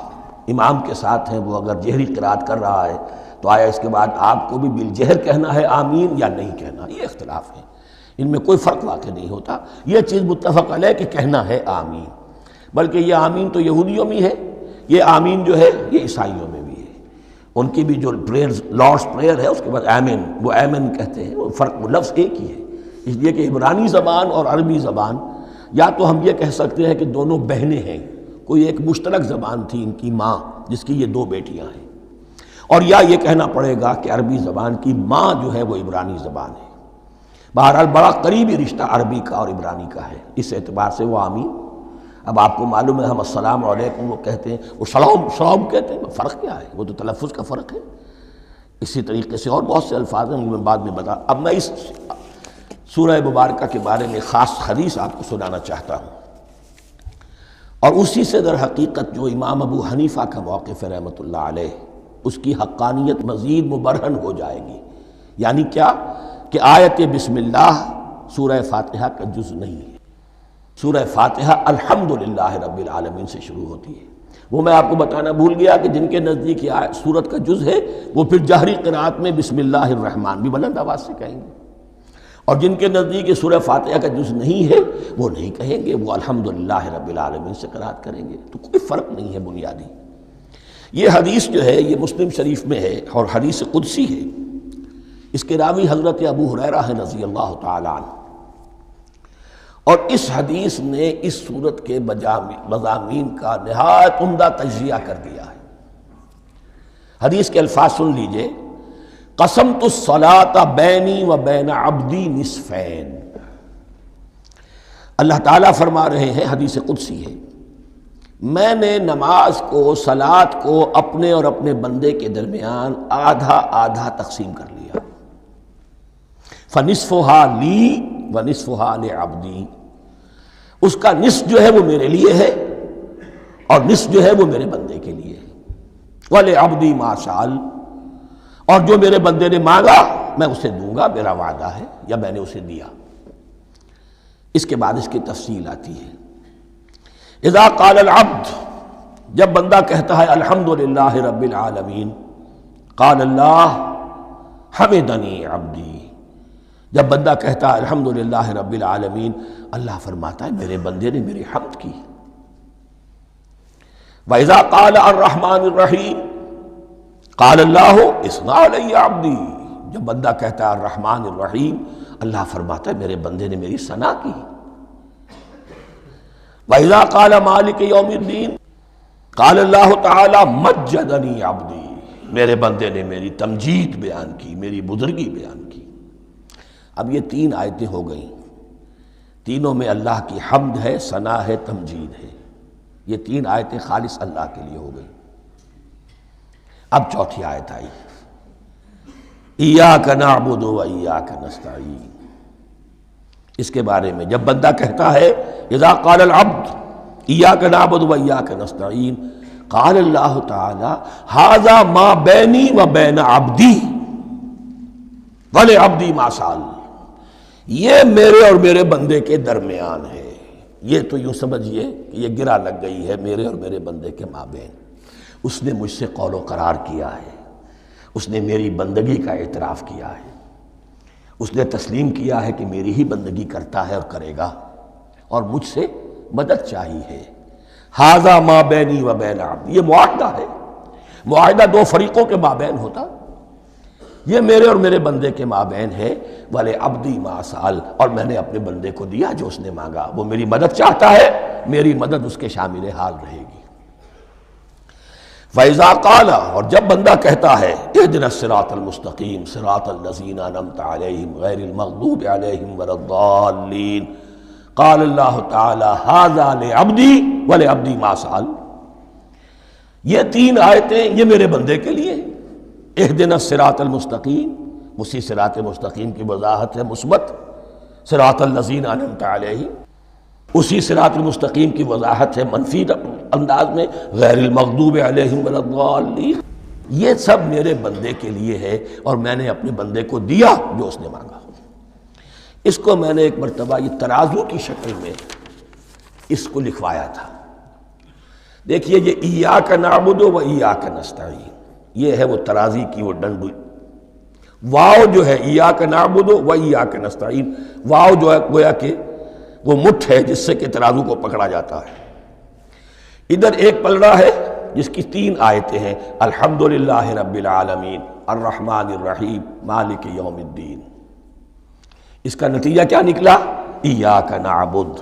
امام کے ساتھ ہیں، وہ اگر جہری قرات کر رہا ہے تو آیا اس کے بعد آپ کو بھی بالجہر کہنا ہے آمین یا نہیں کہنا، یہ اختلاف ہے، ان میں کوئی فرق واقع نہیں ہوتا۔ یہ چیز متفق علیہ کہ کہنا ہے آمین، بلکہ یہ آمین تو یہودیوں میں ہے، یہ آمین جو ہے یہ عیسائیوں میں بھی ہے، ان کی بھی جو پریئر لارڈس پریئر ہے اس کے بعد آمین، وہ آمین کہتے ہیں، وہ فرق وہ لفظ ایک ہی ہے، اس لیے کہ عبرانی زبان اور عربی زبان یا تو ہم یہ کہہ سکتے ہیں کہ دونوں بہنیں ہیں، کوئی ایک مشترک زبان تھی ان کی ماں جس کی یہ دو بیٹیاں ہیں، اور یا یہ کہنا پڑے گا کہ عربی زبان کی ماں جو ہے وہ عبرانی زبان ہے۔ بہرحال بڑا قریبی رشتہ عربی کا اور عبرانی کا ہے، اس اعتبار سے وہ آمین۔ اب آپ کو معلوم ہے ہم السلام علیکم وہ کہتے ہیں، وہ سلام کہتے ہیں، فرق کیا ہے؟ وہ تو تلفظ کا فرق ہے۔ اسی طریقے سے اور بہت سے الفاظ ہیں، میں بعد میں بتا۔ اب میں اس سورہ مبارکہ کے بارے میں خاص حدیث آپ کو سنانا چاہتا ہوں، اور اسی سے در حقیقت جو امام ابو حنیفہ کا موقف ہے رحمۃ اللہ علیہ، اس کی حقانیت مزید مبرہن ہو جائے گی۔ یعنی کیا کہ آیت بسم اللہ سورہ فاتحہ کا جز نہیں ہے، سورہ فاتحہ الحمدللہ رب العالمین سے شروع ہوتی ہے۔ وہ میں آپ کو بتانا بھول گیا کہ جن کے نزدیک یہ سورت کا جز ہے وہ پھر جہری قرات میں بسم اللہ الرحمن بھی بلند آواز سے کہیں گے، اور جن کے نزدیک یہ سورہ فاتحہ کا جز نہیں ہے وہ نہیں کہیں گے، وہ الحمدللہ رب العالمین سے قرات کریں گے۔ تو کوئی فرق نہیں ہے بنیادی۔ یہ حدیث جو ہے یہ مسلم شریف میں ہے اور حدیث قدسی ہے، اس کے راوی حضرت ابو ہریرہ ہیں رضی اللہ تعالی عنہ، اور اس حدیث نے اس سورت کے مضامین کا نہایت عمدہ تجزیہ کر دیا ہے۔ حدیث کے الفاظ سن لیجئے، قسمت الصلاۃ بینی و بین عبدی نصفین۔ اللہ تعالیٰ فرما رہے ہیں، حدیث قدسی ہے، میں نے نماز کو، صلاۃ کو اپنے اور اپنے بندے کے درمیان آدھا آدھا تقسیم کر لیا، فنصفها لی ونصفها لعبدی، اس کا نصف جو ہے وہ میرے لیے ہے اور نصف جو ہے وہ میرے بندے کے لیے ہے، وَلِعَبْدِي مَا سَأَلَ، اور جو میرے بندے نے مانگا میں اسے دوں گا، میرا وعدہ ہے یا میں نے اسے دیا۔ اس کے بعد اس کی تفصیل آتی ہے، اذا قال العبد، جب بندہ کہتا ہے الحمدللہ رب العالمین، قال اللہ حمدنی عبدی، جب بندہ کہتا ہے الحمدللہ رب العالمین، اللہ فرماتا ہے میرے بندے نے میری حمد کی۔ وَإِذَا قَالَ الرَّحْمَنِ الرَّحِيمِ قَالَ اللَّهُ اثْنَى عَلَيَّ عَبْدِي، جب بندہ کہتا ہے الرحمن الرحیم، اللہ فرماتا ہے میرے بندے نے میری ثنا کی۔ وَإِذَا قَالَ مَالِكِ يَوْمِ الدِّينِ قَالَ اللَّهُ تَعَالَى مَجَّدَنِي عَبْدِي، میرے بندے نے میری تمجید بیان کی، میری بزرگی بیان کی۔ اب یہ تین آیتیں ہو گئیں، تینوں میں اللہ کی حمد ہے، ثنا ہے، تمجید ہے، یہ تین آیتیں خالص اللہ کے لیے ہو گئیں۔ اب چوتھی آیت آئی، ایاک نعبد و ایاک نستعین، اس کے بارے میں جب بندہ کہتا ہے اذا قال العبد ایاک نعبد و ایاک نستعین، قال اللہ تعالی ھذا ما بینی و بین عبدی ولعبدی ما سأل، یہ میرے اور میرے بندے کے درمیان ہے۔ یہ تو یوں سمجھیے کہ یہ گرہ لگ گئی ہے میرے اور میرے بندے کے مابین، اس نے مجھ سے قول و قرار کیا ہے، اس نے میری بندگی کا اعتراف کیا ہے، اس نے تسلیم کیا ہے کہ میری ہی بندگی کرتا ہے اور کرے گا، اور مجھ سے مدد چاہیے ہے۔ ھذا ما بینی و بین عبدی، یہ معاہدہ ہے، معاہدہ دو فریقوں کے مابین ہوتا، یہ میرے اور میرے بندے کے مابین ہے۔ وَلِعَبْدِي مَا سَأَلَ، اور میں نے اپنے بندے کو دیا جو اس نے مانگا، وہ میری مدد چاہتا ہے، میری مدد اس کے شامل حال رہے گی۔ فَإِذَا قَالَ، اور جب بندہ کہتا ہے اهْدِنَا الصِّرَاطَ الْمُسْتَقِيمَ صِرَاطَ الَّذِينَ أَنْعَمْتَ عَلَيْهِمْ غَيْرِ الْمَغْضُوبِ عَلَيْهِمْ وَلَا الضَّالِّينَ، قَالَ اللَّهُ تَعَالَى هَذَا لِعَبْدِي وَلِعَبْدِي مَا سَأَلَ، یہ تین آیتیں یہ میرے بندے کے لیے، اهْدِنَا الصِّرَاطَ الْمُسْتَقِيمَ، اسی صراط مستقیم کی وضاحت ہے مثبت، صراط الذین انعمت علیہم، اسی صراط المستقیم کی وضاحت ہے منفی انداز میں، غیر المغضوب علیہم ولا الضالین۔ یہ سب میرے بندے کے لیے ہے اور میں نے اپنے بندے کو دیا جو اس نے مانگا۔ اس کو میں نے ایک مرتبہ یہ ترازو کی شکل میں اس کو لکھوایا تھا۔ دیکھیے یہ ایاک نعبد و ایاک نستعین، یہ ہے وہ ترازی کی وہ ڈنڈی۔ واو جو ہے ایاک نعبد و ایاک نستعین، واو جو ہے گویا کہ وہ مٹھ ہے جس سے کہ ترازو کو پکڑا جاتا ہے۔ ادھر ایک پلڑا ہے جس کی 3 آیتیں ہیں، الحمدللہ رب العالمین الرحمن الرحیم مالک یوم الدین۔ اس کا نتیجہ کیا نکلا؟ ایاک نعبد۔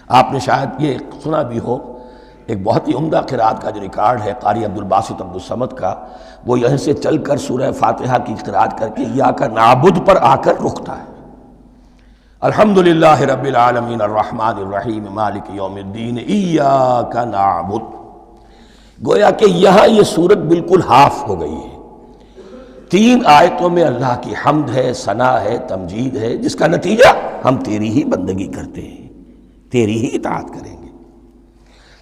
آپ نے شاید یہ سنا بھی ہو، ایک بہت ہی عمدہ قرات کا جو ریکارڈ ہے قاری عبدالباسط عبدالصمد کا، وہ یہیں سے چل کر سورہ فاتحہ کی قرات کر کے ایاک نعبد پر آ کر رکتا ہے۔ الحمدللہ رب العالمین الرحمن الرحیم مالک یوم الدین ایاک نعبد۔ گویا کہ یہاں یہ صورت بالکل ہاف ہو گئی ہے۔ 3 آیتوں میں اللہ کی حمد ہے، ثنا ہے، تمجید ہے، جس کا نتیجہ ہم تیری ہی بندگی کرتے ہیں، تیری ہی اطاعت کریں گے۔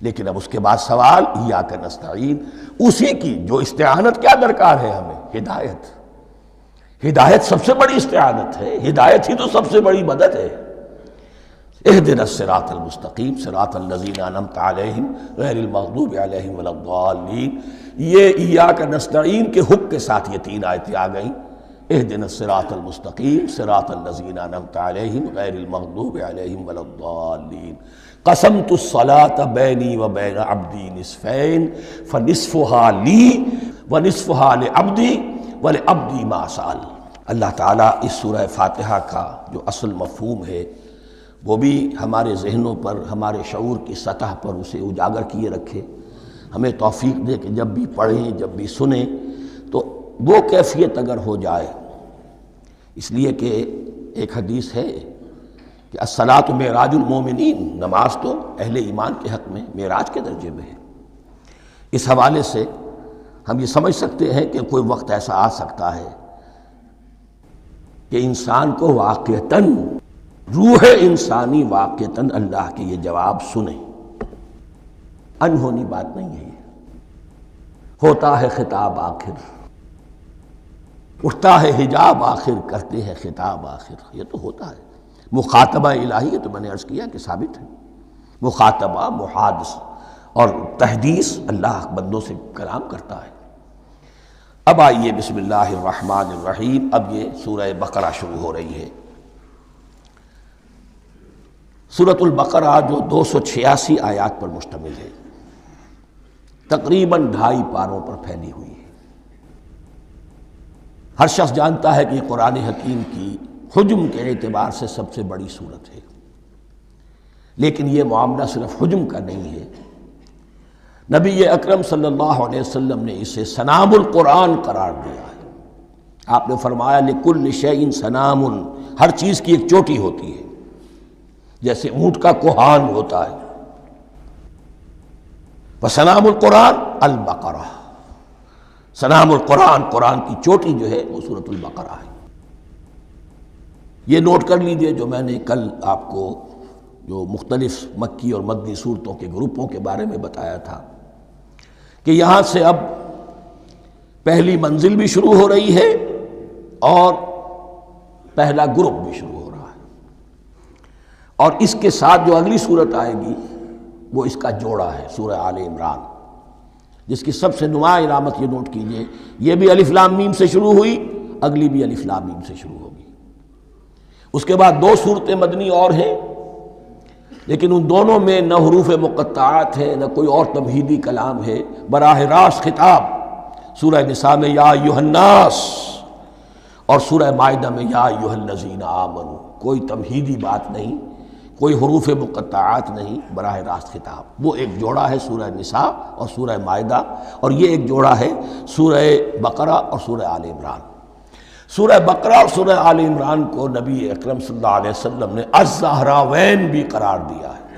لیکن اب اس کے بعد سوال ایاک نستعین، اسی کی جو استعانت کیا درکار ہے ہمیں؟ ہدایت۔ ہدایت سب سے بڑی استعانت ہے، ہدایت ہی تو سب سے بڑی مدد ہے۔ اہدنا الصراط المستقیم صراط الذین انعمت علیہم غیر المغضوب علیہم ولا الضالین۔ یہ ایاک نستعین کے حق کے ساتھ یہ 3 آیتیں آ گئیں، اہدنا الصراط المستقیم صراط الذین انعمت علیہم غیر المغضوب علیہم ولا الضالین۔ قسمت الصلاۃ بینی و بین عبدی نصفین فنصفها لی ونصفها لعبدی ولعبدی ما سأل۔ اللہ تعالیٰ اس سورہ فاتحہ کا جو اصل مفہوم ہے وہ بھی ہمارے ذہنوں پر، ہمارے شعور کی سطح پر اسے اجاگر کیے رکھے، ہمیں توفیق دے کہ جب بھی پڑھیں، جب بھی سنیں تو وہ کیفیت اگر ہو جائے۔ اس لیے کہ ایک حدیث ہے کہ الصلاۃ معراج المومنین، نماز تو اہل ایمان کے حق میں معراج کے درجے میں ہے۔ اس حوالے سے ہم یہ سمجھ سکتے ہیں کہ کوئی وقت ایسا آ سکتا ہے کہ انسان کو واقعتاً، روح انسانی واقعتاً اللہ کے یہ جواب سنے۔ انہونی بات نہیں ہے یہ، ہوتا ہے خطاب آخر، اٹھتا ہے حجاب آخر، کرتے ہیں خطاب آخر، یہ تو ہوتا ہے۔ مخاطبہ الہی، یہ تو میں نے عرض کیا کہ ثابت ہے، مخاطبہ، محادث اور تحدیث اللہ بندوں سے کلام کرتا ہے۔ اب آئیے بسم اللہ الرحمن الرحیم، اب یہ سورہ بقرہ شروع ہو رہی ہے۔ سورۃ البقرہ جو 286 آیات پر مشتمل ہے، تقریباً 2.5 پاروں پر پھیلی ہوئی ہے۔ ہر شخص جانتا ہے کہ یہ قرآن حکیم کی حجم کے اعتبار سے سب سے بڑی سورت ہے، لیکن یہ معاملہ صرف حجم کا نہیں ہے۔ نبی اکرم صلی اللہ علیہ وسلم نے اسے سنام القرآن قرار دیا ہے۔ آپ نے فرمایا لکل شیء سنام، ہر چیز کی ایک چوٹی ہوتی ہے، جیسے اونٹ کا کوہان ہوتا ہے۔ وسنام القرآن البقرہ، سنام القرآن، قرآن کی چوٹی جو ہے وہ سورۃ البقرہ ہے۔ یہ نوٹ کر لیجئے جو میں نے کل آپ کو جو مختلف مکی اور مدنی صورتوں کے گروپوں کے بارے میں بتایا تھا کہ یہاں سے اب پہلی منزل بھی شروع ہو رہی ہے اور پہلا گروپ بھی شروع ہو رہا ہے، اور اس کے ساتھ جو اگلی صورت آئے گی وہ اس کا جوڑا ہے، سورہ آل عمران، جس کی سب سے نمایاں علامت یہ نوٹ کیجئے، یہ بھی الف لام میم سے شروع ہوئی، اگلی بھی الف لام میم سے شروع ہوگی۔ اس کے بعد 2 صورتیں مدنی اور ہیں، لیکن ان دونوں میں نہ حروف مقطعات ہے، نہ کوئی اور تمہیدی کلام ہے، براہ راست خطاب سورہ نساء میں یا ایھا الناس اور سورہ مائدہ میں یا ایھا الذین آمنوا، کوئی تمہیدی بات نہیں، کوئی حروف مقطعات نہیں، براہ راست خطاب۔ وہ ایک جوڑا ہے سورہ نساء اور سورہ مائدہ، اور یہ ایک جوڑا ہے سورہ بقرہ اور سورہ آل عمران۔ سورہ بقرہ اور سورہ آل عمران کو نبی اکرم صلی اللہ علیہ وسلم نے الزہراوین بھی قرار دیا ہے۔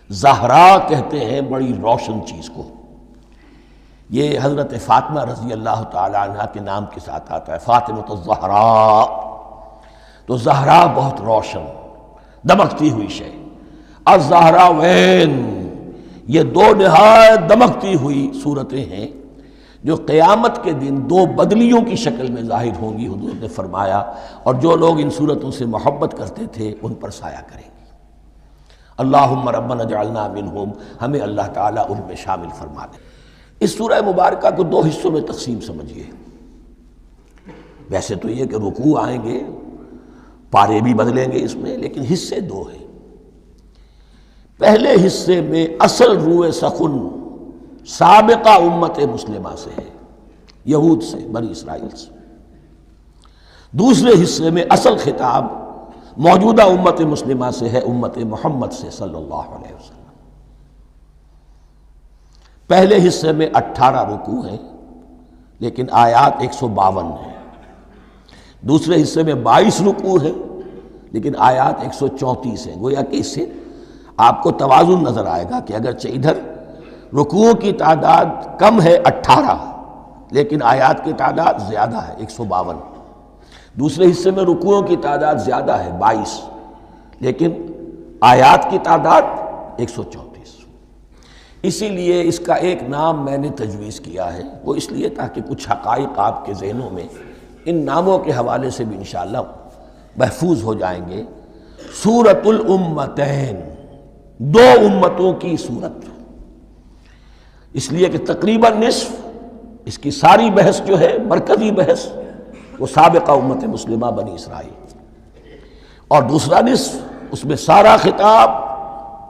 زہرا کہتے ہیں بڑی روشن چیز کو، یہ حضرت فاطمہ رضی اللہ تعالی عنہ کے نام کے ساتھ آتا ہے، فاطمۃ الزہراء، تو زہرا بہت روشن، دمکتی ہوئی شے۔ الزہراوین، یہ 2 نہایت دمکتی ہوئی صورتیں ہیں جو قیامت کے دن دو بدلیوں کی شکل میں ظاہر ہوں گی، حضور نے فرمایا، اور جو لوگ ان صورتوں سے محبت کرتے تھے ان پر سایہ کریں گی۔ اللہم ربنا اجعلنا منہم، ہمیں اللہ تعالیٰ ان میں شامل فرما دے۔ اس سورہ مبارکہ کو دو حصوں میں تقسیم سمجھیے۔ ویسے تو یہ کہ رکوع آئیں گے، پارے بھی بدلیں گے اس میں، لیکن حصے دو ہیں۔ پہلے حصے میں اصل روح سخن سابقہ امت مسلمہ سے ہے، یہود سے، بنی اسرائیل سے۔ دوسرے حصے میں اصل خطاب موجودہ امت مسلمہ سے ہے، امت محمد سے صلی اللہ علیہ وسلم۔ پہلے حصے میں 18 رکوع ہیں لیکن آیات 152 ہیں، دوسرے حصے میں 22 رکوع ہیں لیکن آیات 134 ہیں۔ گویا کہ اس سے آپ کو توازن نظر آئے گا کہ اگرچہ ادھر رکوع کی تعداد کم ہے 18 لیکن آیات کی تعداد زیادہ ہے 152، دوسرے حصے میں رکوعوں کی تعداد زیادہ ہے 22 لیکن آیات کی تعداد 134۔ اسی لیے اس کا ایک نام میں نے تجویز کیا ہے، وہ اس لیے تاکہ کچھ حقائق آپ کے ذہنوں میں ان ناموں کے حوالے سے بھی انشاءاللہ محفوظ ہو جائیں گے۔ سورۃ الامتین، دو امتوں کی صورت، اس لیے کہ تقریباً نصف اس کی ساری بحث جو ہے، مرکزی بحث، وہ سابقہ امت مسلمہ بنی اسرائیل، اور دوسرا نصف اس میں سارا خطاب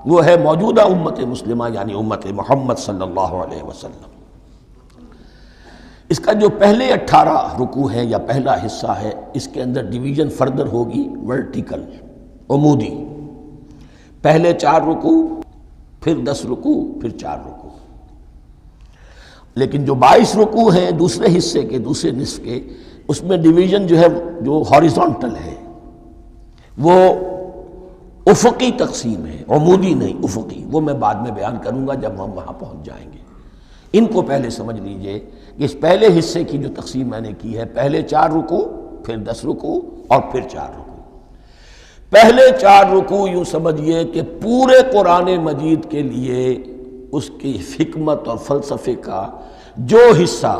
وہ ہے موجودہ امت مسلمہ یعنی امت محمد صلی اللہ علیہ وسلم۔ اس کا جو پہلے 18 رکوع ہے یا پہلا حصہ ہے، اس کے اندر ڈویژن فردر ہوگی ورٹیکل، عمودی، پہلے 4 رکوع، پھر 10 رکوع، پھر 4 رکوع۔ لیکن جو 22 رکوع ہیں دوسرے حصے کے، دوسرے نصف کے، اس میں ڈویژن جو ہے جو ہاریزونٹل ہے، وہ افقی تقسیم ہے، عمودی نہیں، افقی۔ وہ میں بعد میں بیان کروں گا جب ہم وہاں پہنچ جائیں گے۔ ان کو پہلے سمجھ لیجئے کہ اس پہلے حصے کی جو تقسیم میں نے کی ہے، پہلے 4 رکوع، پھر 10 رکوع اور پھر 4 رکوع۔ پہلے 4 رکوع یوں سمجھیے کہ پورے قرآن مجید کے لیے اس کی حکمت اور فلسفے کا جو حصہ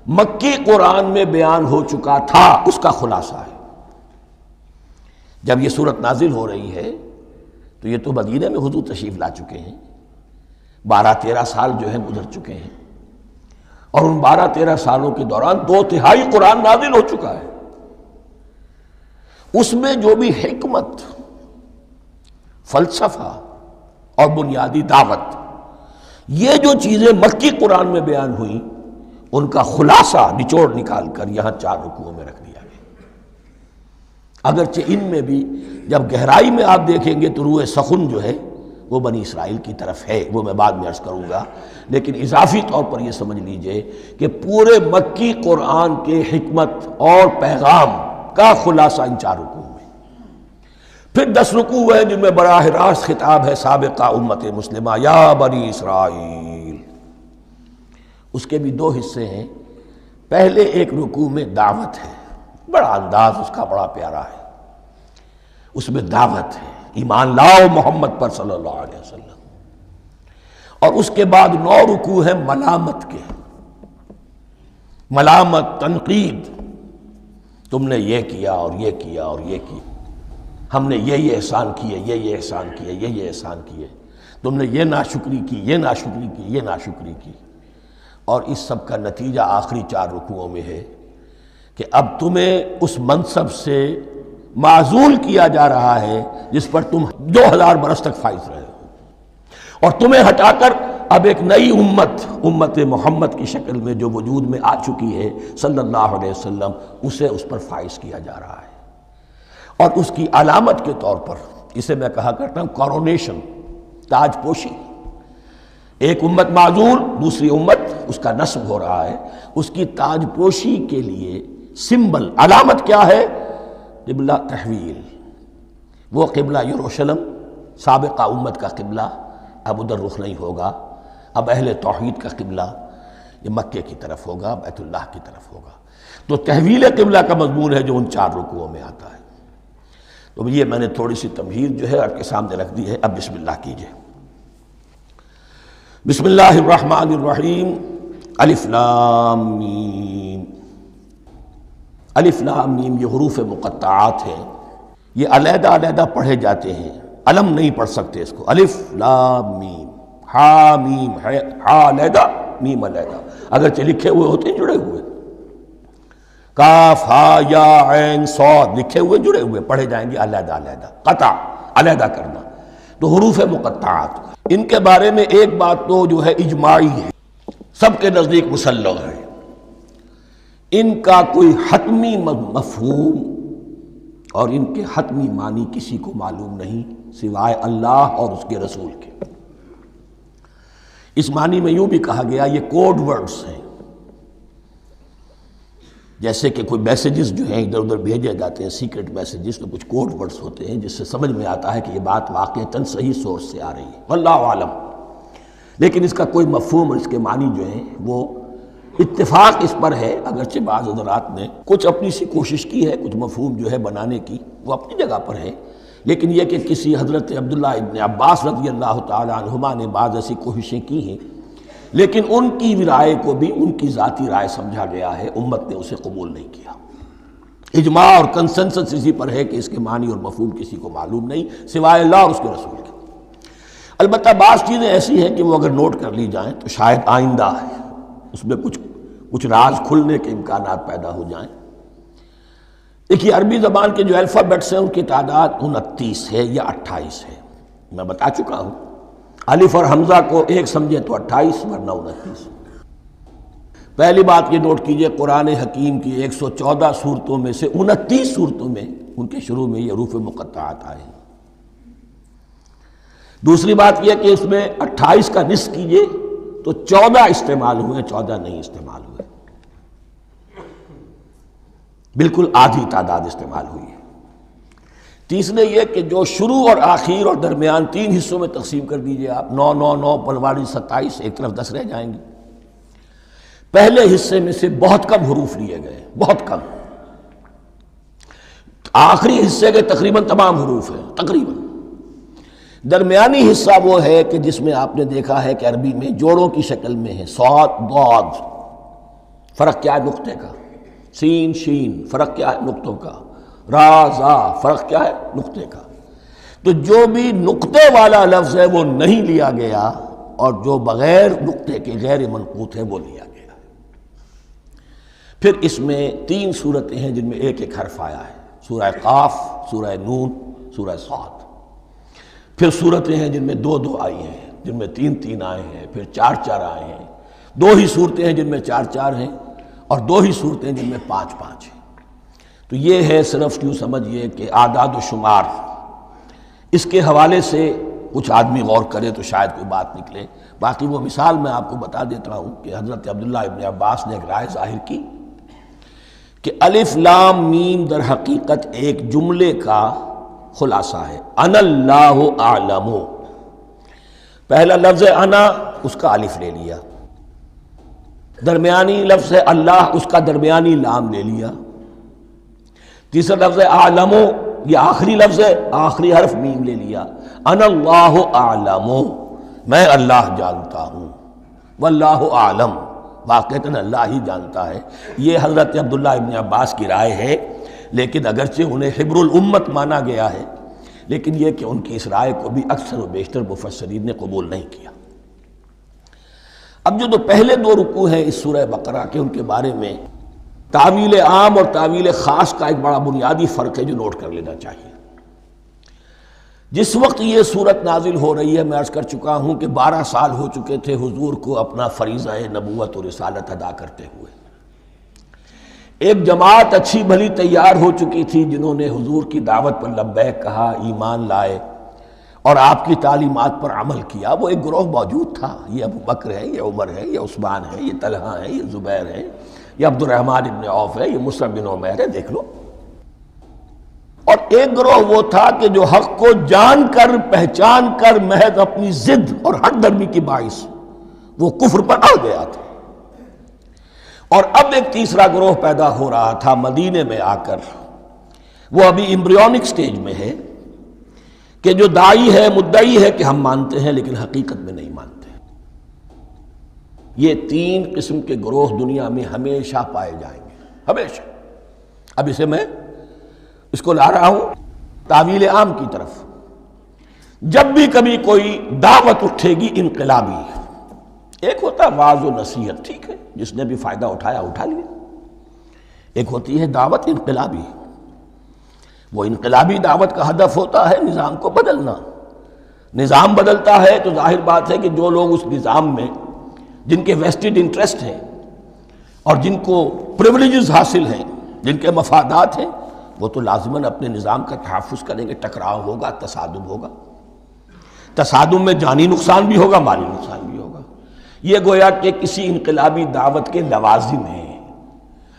مکی قرآن میں بیان ہو چکا تھا اس کا خلاصہ ہے۔ جب یہ صورت نازل ہو رہی ہے تو یہ تو مدینہ میں حضور تشریف لا چکے ہیں، 12-13 سال جو ہیں گزر چکے ہیں، اور ان 12-13 سالوں کے دوران 2/3 قرآن نازل ہو چکا ہے۔ اس میں جو بھی حکمت، فلسفہ اور بنیادی دعوت، یہ جو چیزیں مکی قرآن میں بیان ہوئیں، ان کا خلاصہ نچوڑ نکال کر یہاں 4 رکوعوں میں رکھ دیا گیا۔ اگرچہ ان میں بھی جب گہرائی میں آپ دیکھیں گے تو روح سخن جو ہے وہ بنی اسرائیل کی طرف ہے، وہ میں بعد میں عرض کروں گا، لیکن اضافی طور پر یہ سمجھ لیجئے کہ پورے مکی قرآن کے حکمت اور پیغام کا خلاصہ ان 4 رکوعوں میں۔ پھر 10 رکوع ہیں جن میں براہ راست خطاب ہے سابقہ امت مسلمہ، یا بنی اسرائیل۔ اس کے بھی 2 حصے ہیں۔ پہلے ایک رکوع میں دعوت ہے، بڑا انداز اس کا بڑا پیارا ہے، اس میں دعوت ہے، ایمان لاؤ محمد پر صلی اللہ علیہ وسلم۔ اور اس کے بعد 9 رکوع ہیں ملامت کے، ملامت، تنقید، تم نے یہ کیا اور یہ کیا اور یہ کیا، ہم نے یہ احسان کیے، یہ احسان کیے، یہ احسان کیے، تم نے یہ ناشکری کی، یہ ناشکری کی، یہ ناشکری کی۔ اور اس سب کا نتیجہ آخری 4 رکوعوں میں ہے کہ اب تمہیں اس منصب سے معزول کیا جا رہا ہے جس پر تم 2000 برس تک فائز رہے ہو، اور تمہیں ہٹا کر اب ایک نئی امت محمد کی شکل میں جو وجود میں آ چکی ہے صلی اللہ علیہ وسلم، اسے اس پر فائز کیا جا رہا ہے۔ اور اس کی علامت کے طور پر اسے میں کہا کرتا ہوں کورونیشن، تاج پوشی۔ ایک امت معزول، دوسری امت اس کا نصب ہو رہا ہے، اس کی تاج پوشی کے لیے سمبل، علامت کیا ہے؟ قبلہ تحویل۔ وہ قبلہ یروشلم، سابقہ امت کا قبلہ، اب ادھر رخ نہیں ہوگا، اب اہل توحید کا قبلہ یہ مکے کی طرف ہوگا، بیت اللہ کی طرف ہوگا۔ تو تحویل قبلہ کا مضمون ہے جو ان 4 رکوعوں میں آتا ہے۔ تو یہ میں نے تھوڑی سی تمہید جو ہے آپ کے سامنے رکھ دی ہے۔ اب بسم اللہ کیجئے۔ بسم اللہ الرحمن الرحیم، الف لام میم، الف لام میم یہ حروف مقطعات ہیں، یہ علیحدہ علیحدہ پڑھے جاتے ہیں، علم نہیں پڑھ سکتے اس کو۔ الف لام میم، ہا میم ہے، ہا علیحدہ میم علیحدہ، اگرچہ لکھے ہوئے ہوتے ہیں جڑے ہوئے، کاف ہا یا عین صاد لکھے ہوئے جڑے ہوئے، پڑھے جائیں گے علیحدہ علیحدہ، قطع علیحدہ کرنا۔ تو حروف مقطعات، ان کے بارے میں ایک بات تو جو ہے اجماعی ہے، سب کے نزدیک مسلم ہے، ان کا کوئی حتمی مفہوم اور ان کے حتمی معنی کسی کو معلوم نہیں سوائے اللہ اور اس کے رسول کے۔ اس معنی میں یوں بھی کہا گیا یہ کوڈ ورڈز ہیں، جیسے کہ کوئی میسیجز جو ہیں ادھر ادھر بھیجے جاتے ہیں، سیکرٹ میسیجز، تو کچھ کوڈ ورڈز ہوتے ہیں جس سے سمجھ میں آتا ہے کہ یہ بات واقعتاً صحیح سورس سے آ رہی ہے، واللہ عالم۔ لیکن اس کا کوئی مفہوم اور اس کے معنی جو ہیں وہ اتفاق اس پر ہے، اگرچہ بعض حضرات نے کچھ اپنی سی کوشش کی ہے، کچھ مفہوم جو ہے بنانے کی، وہ اپنی جگہ پر ہے، لیکن یہ کہ کسی حضرت عبداللہ ابن عباس رضی اللہ تعالی عنہما نے بعض ایسی کوششیں کی ہیں، لیکن ان کی رائے کو بھی ان کی ذاتی رائے سمجھا گیا ہے، امت نے اسے قبول نہیں کیا۔ اجماع اور کنسنسس اسی پر ہے کہ اس کے معنی اور مفہوم کسی کو معلوم نہیں سوائے اللہ اور اس کے رسول کے۔ البتہ بعض چیزیں ایسی ہیں کہ وہ اگر نوٹ کر لی جائیں تو شاید آئندہ ہے اس میں کچھ راز کھلنے کے امکانات پیدا ہو جائیں۔ دیکھیے عربی زبان کے جو الفابیٹس ہیں ان کی تعداد 29 ہے یا 28 ہے، میں بتا چکا ہوں۔ الف اور حمزہ کو ایک سمجھے تو 28 ورنہ 29۔ پہلی بات یہ نوٹ کیجئے، قرآن حکیم کی 114 سورتوں میں سے 29 سورتوں میں ان کے شروع میں یہ حروف مقطعات آئے ہیں۔ دوسری بات یہ کہ اس میں 28 کا نصف کیجئے تو 14 استعمال ہوئے، 14 نہیں استعمال ہوئے، بالکل آدھی تعداد استعمال ہوئی ہے۔ تیسرے یہ کہ جو شروع اور آخر اور درمیان 3 حصوں میں تقسیم کر دیجئے آپ، 9 9 9 پنواڑی 27، ایک طرف 10 رہ جائیں گے۔ پہلے حصے میں سے بہت کم حروف لیے گئے، بہت کم، آخری حصے کے تقریباً تمام حروف ہیں تقریباً۔ درمیانی حصہ وہ ہے کہ جس میں آپ نے دیکھا ہے کہ عربی میں جوڑوں کی شکل میں ہے، صاد ضاد، فرق کیا ہے نقطے کا، سین شین فرق کیا ہے نقطوں کا، را زا فرق کیا ہے نقطے کا۔ تو جو بھی نقطے والا لفظ ہے وہ نہیں لیا گیا، اور جو بغیر نقطے کے غیر منقوط ہے وہ لیا گیا۔ پھر اس میں 3 صورتیں ہیں جن میں ایک ایک حرف آیا ہے، سورہ قاف، سورہ نون، سورہ صاد۔ پھر صورتیں ہیں جن میں 2 2 آئی ہیں، جن میں 3 3 آئے ہیں، پھر 4 4 آئے ہیں، 2 ہی صورتیں ہیں جن میں 4 4 ہیں، اور 2 ہی صورتیں جن میں 5 5 ہیں۔ تو یہ ہے صرف یوں سمجھیے کہ اعداد و شمار، اس کے حوالے سے کچھ آدمی غور کرے تو شاید کوئی بات نکلے۔ باقی وہ مثال میں آپ کو بتا دیتا ہوں کہ حضرت عبداللہ ابن عباس نے ایک رائے ظاہر کی کہ الف لام میم در حقیقت ایک جملے کا خلاصہ ہے، انا اللہ اعلم۔ پہلا لفظ ہے انا، اس کا الف لے لیا، درمیانی لفظ ہے اللہ، اس کا درمیانی لام لے لیا، تیسرا لفظ ہے اعلم، یہ آخری لفظ ہے، آخری حرف میم لے لیا، انا اللہ اعلم، میں اللہ جانتا ہوں، واللہ اعلم، واقعتاً اللہ ہی جانتا ہے۔ یہ حضرت عبداللہ ابن عباس کی رائے ہے، لیکن اگرچہ انہیں حبر الامت مانا گیا ہے، لیکن یہ کہ ان کی اس رائے کو بھی اکثر و بیشتر مفسرین نے قبول نہیں کیا۔ اب جو پہلے 2 رکوع ہیں اس سورہ بقرہ کے، ان کے بارے میں تعویل عام اور تعویل خاص کا ایک بڑا بنیادی فرق ہے جو نوٹ کر لینا چاہیے۔ جس وقت یہ صورت نازل ہو رہی ہے، میں عرض کر چکا ہوں کہ 12 سال ہو چکے تھے حضور کو اپنا فریضہ نبوت و رسالت ادا کرتے ہوئے۔ ایک جماعت اچھی بھلی تیار ہو چکی تھی جنہوں نے حضور کی دعوت پر لبیک کہا، ایمان لائے اور آپ کی تعلیمات پر عمل کیا۔ وہ ایک گروہ موجود تھا، یہ ابو بکر ہے، یہ عمر ہے، یہ عثمان ہے، یہ طلحہ ہے، یہ زبیر ہے، یہ عبد الرحمن ابن عوف ہے، یہ مصعب بن عمیر ہے، دیکھ لو۔ اور ایک گروہ وہ تھا کہ جو حق کو جان کر پہچان کر محض اپنی ضد اور ہٹ درمی کی باعث وہ کفر پر اڑ گیا تھا۔ اور اب ایک تیسرا گروہ پیدا ہو رہا تھا مدینے میں آ کر، وہ ابھی ایمبریونک سٹیج میں ہے، کہ جو داعی ہے، مدعی ہے کہ ہم مانتے ہیں لیکن حقیقت میں نہیں مانتے۔ یہ تین قسم کے گروہ دنیا میں ہمیشہ پائے جائیں گے، ہمیشہ۔ اب میں اس کو لا رہا ہوں تعویل عام کی طرف۔ جب بھی کبھی کوئی دعوت اٹھے گی انقلابی، ایک ہوتا ہے واعظ و نصیحت، ٹھیک ہے، جس نے بھی فائدہ اٹھایا اٹھا لیا۔ ایک ہوتی ہے دعوت انقلابی، وہ انقلابی دعوت کا ہدف ہوتا ہے نظام کو بدلنا۔ نظام بدلتا ہے تو ظاہر بات ہے کہ جو لوگ اس نظام میں جن کے ویسٹڈ انٹرسٹ ہیں اور جن کو پریولیجز حاصل ہیں، جن کے مفادات ہیں، وہ تو لازماً اپنے نظام کا تحفظ کریں گے۔ ٹکراؤ ہوگا، تصادم ہوگا، تصادم میں جانی نقصان بھی ہوگا، مالی نقصان بھی ہوگا۔ یہ گویا کہ کسی انقلابی دعوت کے لوازم ہیں۔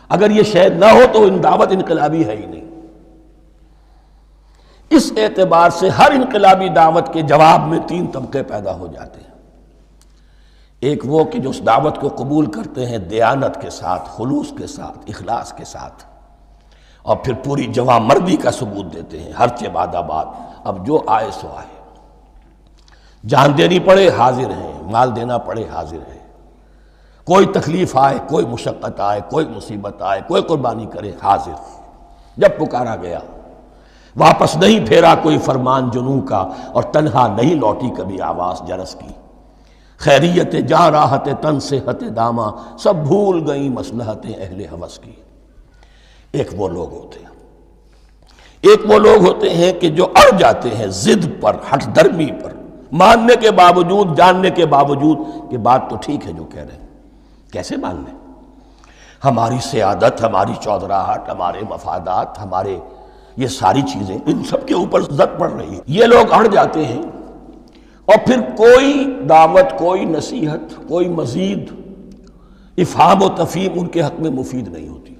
اگر یہ شاید نہ ہو تو ان دعوت انقلابی ہے ہی نہیں۔ اس اعتبار سے ہر انقلابی دعوت کے جواب میں تین طبقے پیدا ہو جاتے ہیں۔ ایک وہ کہ جو اس دعوت کو قبول کرتے ہیں دیانت کے ساتھ، خلوص کے ساتھ، اخلاص کے ساتھ، اور پھر پوری جواں مردی کا ثبوت دیتے ہیں، ہر بعد آباد، اب جو آئے سو آئے، جان دینی پڑے حاضر ہیں، مال دینا پڑے حاضر ہیں، کوئی تکلیف آئے، کوئی مشقت آئے، کوئی مصیبت آئے، کوئی قربانی کرے، حاضر۔ جب پکارا گیا واپس نہیں پھیرا کوئی فرمان جنوں کا، اور تنہا نہیں لوٹی کبھی آواز جرس کی۔ خیریت جاں راحت تن صحت داماں، سب بھول گئیں مصلحتیں اہل ہوس کی۔ ایک وہ لوگ ہوتے ہیں، ایک وہ لوگ ہوتے ہیں کہ جو اڑ جاتے ہیں ضد پر، ہٹ درمی پر، ماننے کے باوجود، جاننے کے باوجود کہ بات تو ٹھیک ہے جو کہہ رہے ہیں، کیسے مان لیں؟ ہماری سیادت، ہماری چودراہٹ، ہمارے مفادات، ہمارے یہ ساری چیزیں ان سب کے اوپر زد پڑ رہی ہے۔ یہ لوگ اڑ جاتے ہیں اور پھر کوئی دعوت، کوئی نصیحت، کوئی مزید افہام و تفہیم ان کے حق میں مفید نہیں ہوتی۔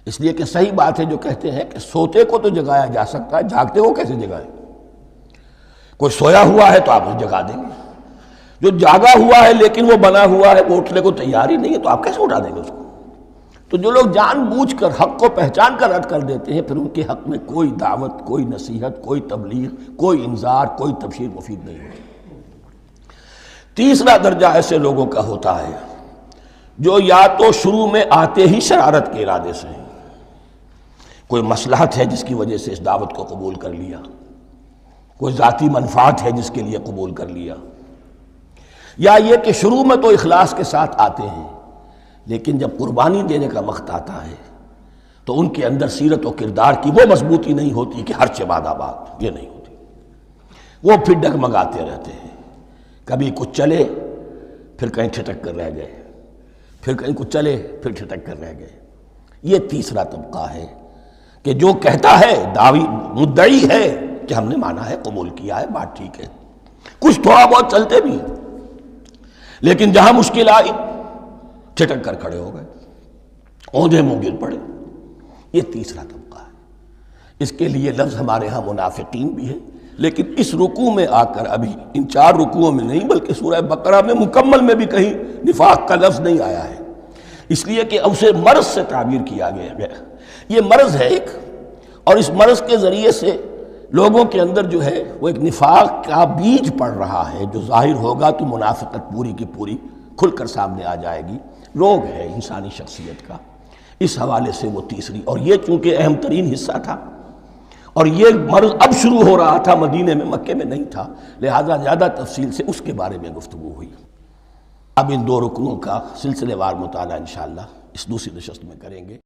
اس لیے کہ صحیح بات ہے جو کہتے ہیں کہ سوتے کو تو جگایا جا سکتا ہے، جاگتے کو کیسے جگائیں؟ کوئی سویا ہوا ہے تو آپ اسے جگا دیں گے، جو جاگا ہوا ہے لیکن وہ بنا ہوا ہے، وہ اٹھنے کو تیار ہی نہیں ہے، تو آپ کیسے اٹھا دیں گے اس کو؟ تو جو لوگ جان بوجھ کر حق کو پہچان کر رد کر دیتے ہیں، پھر ان کے حق میں کوئی دعوت، کوئی نصیحت، کوئی تبلیغ، کوئی انذار، کوئی تبشیر مفید نہیں ہوتی۔ تیسرا درجہ ایسے لوگوں کا ہوتا ہے جو یا تو شروع میں آتے ہی شرارت کے ارادے سے، کوئی مصلحت ہے جس کی وجہ سے اس دعوت کو قبول کر لیا، کوئی ذاتی منفعت ہے جس کے لیے قبول کر لیا، یا یہ کہ شروع میں تو اخلاص کے ساتھ آتے ہیں لیکن جب قربانی دینے کا وقت آتا ہے تو ان کے اندر سیرت و کردار کی وہ مضبوطی نہیں ہوتی کہ ہر بعد آباد، یہ نہیں ہوتی، وہ پھر ڈگمگاتے رہتے ہیں، کبھی کچھ چلے پھر کہیں ٹھٹک کر رہ گئے، پھر کہیں کچھ چلے پھر ٹھٹک کر رہ گئے۔ یہ تیسرا طبقہ ہے کہ جو کہتا ہے، دعوی مدعی ہے کہ ہم نے مانا ہے، قبول کیا ہے، بات ٹھیک ہے، کچھ تھوڑا بہت چلتے بھی ہیں، لیکن جہاں مشکل آئی ٹھٹک کر کھڑے ہو گئے، اوندھے منہ گر پڑے۔ یہ تیسرا طبقہ ہے۔ اس کے لیے لفظ ہمارے ہاں منافقین بھی ہے، لیکن اس رکوع میں آ کر ابھی ان 4 رکوعوں میں نہیں بلکہ سورہ بقرہ میں مکمل میں بھی کہیں نفاق کا لفظ نہیں آیا ہے، اس لیے کہ اسے مرض سے تعبیر کیا گیا۔ یہ مرض ہے ایک، اور اس مرض کے ذریعے سے لوگوں کے اندر جو ہے وہ ایک نفاق کا بیج پڑ رہا ہے، جو ظاہر ہوگا تو منافقت پوری کی پوری کھل کر سامنے آ جائے گی۔ روگ ہے انسانی شخصیت کا، اس حوالے سے وہ تیسری، اور یہ چونکہ اہم ترین حصہ تھا اور یہ مرض اب شروع ہو رہا تھا، مدینے میں، مکے میں نہیں تھا، لہذا زیادہ تفصیل سے اس کے بارے میں گفتگو ہوئی۔ اب ان 2 رکنوں کا سلسلے وار مطالعہ انشاءاللہ اس دوسری نشست میں کریں گے۔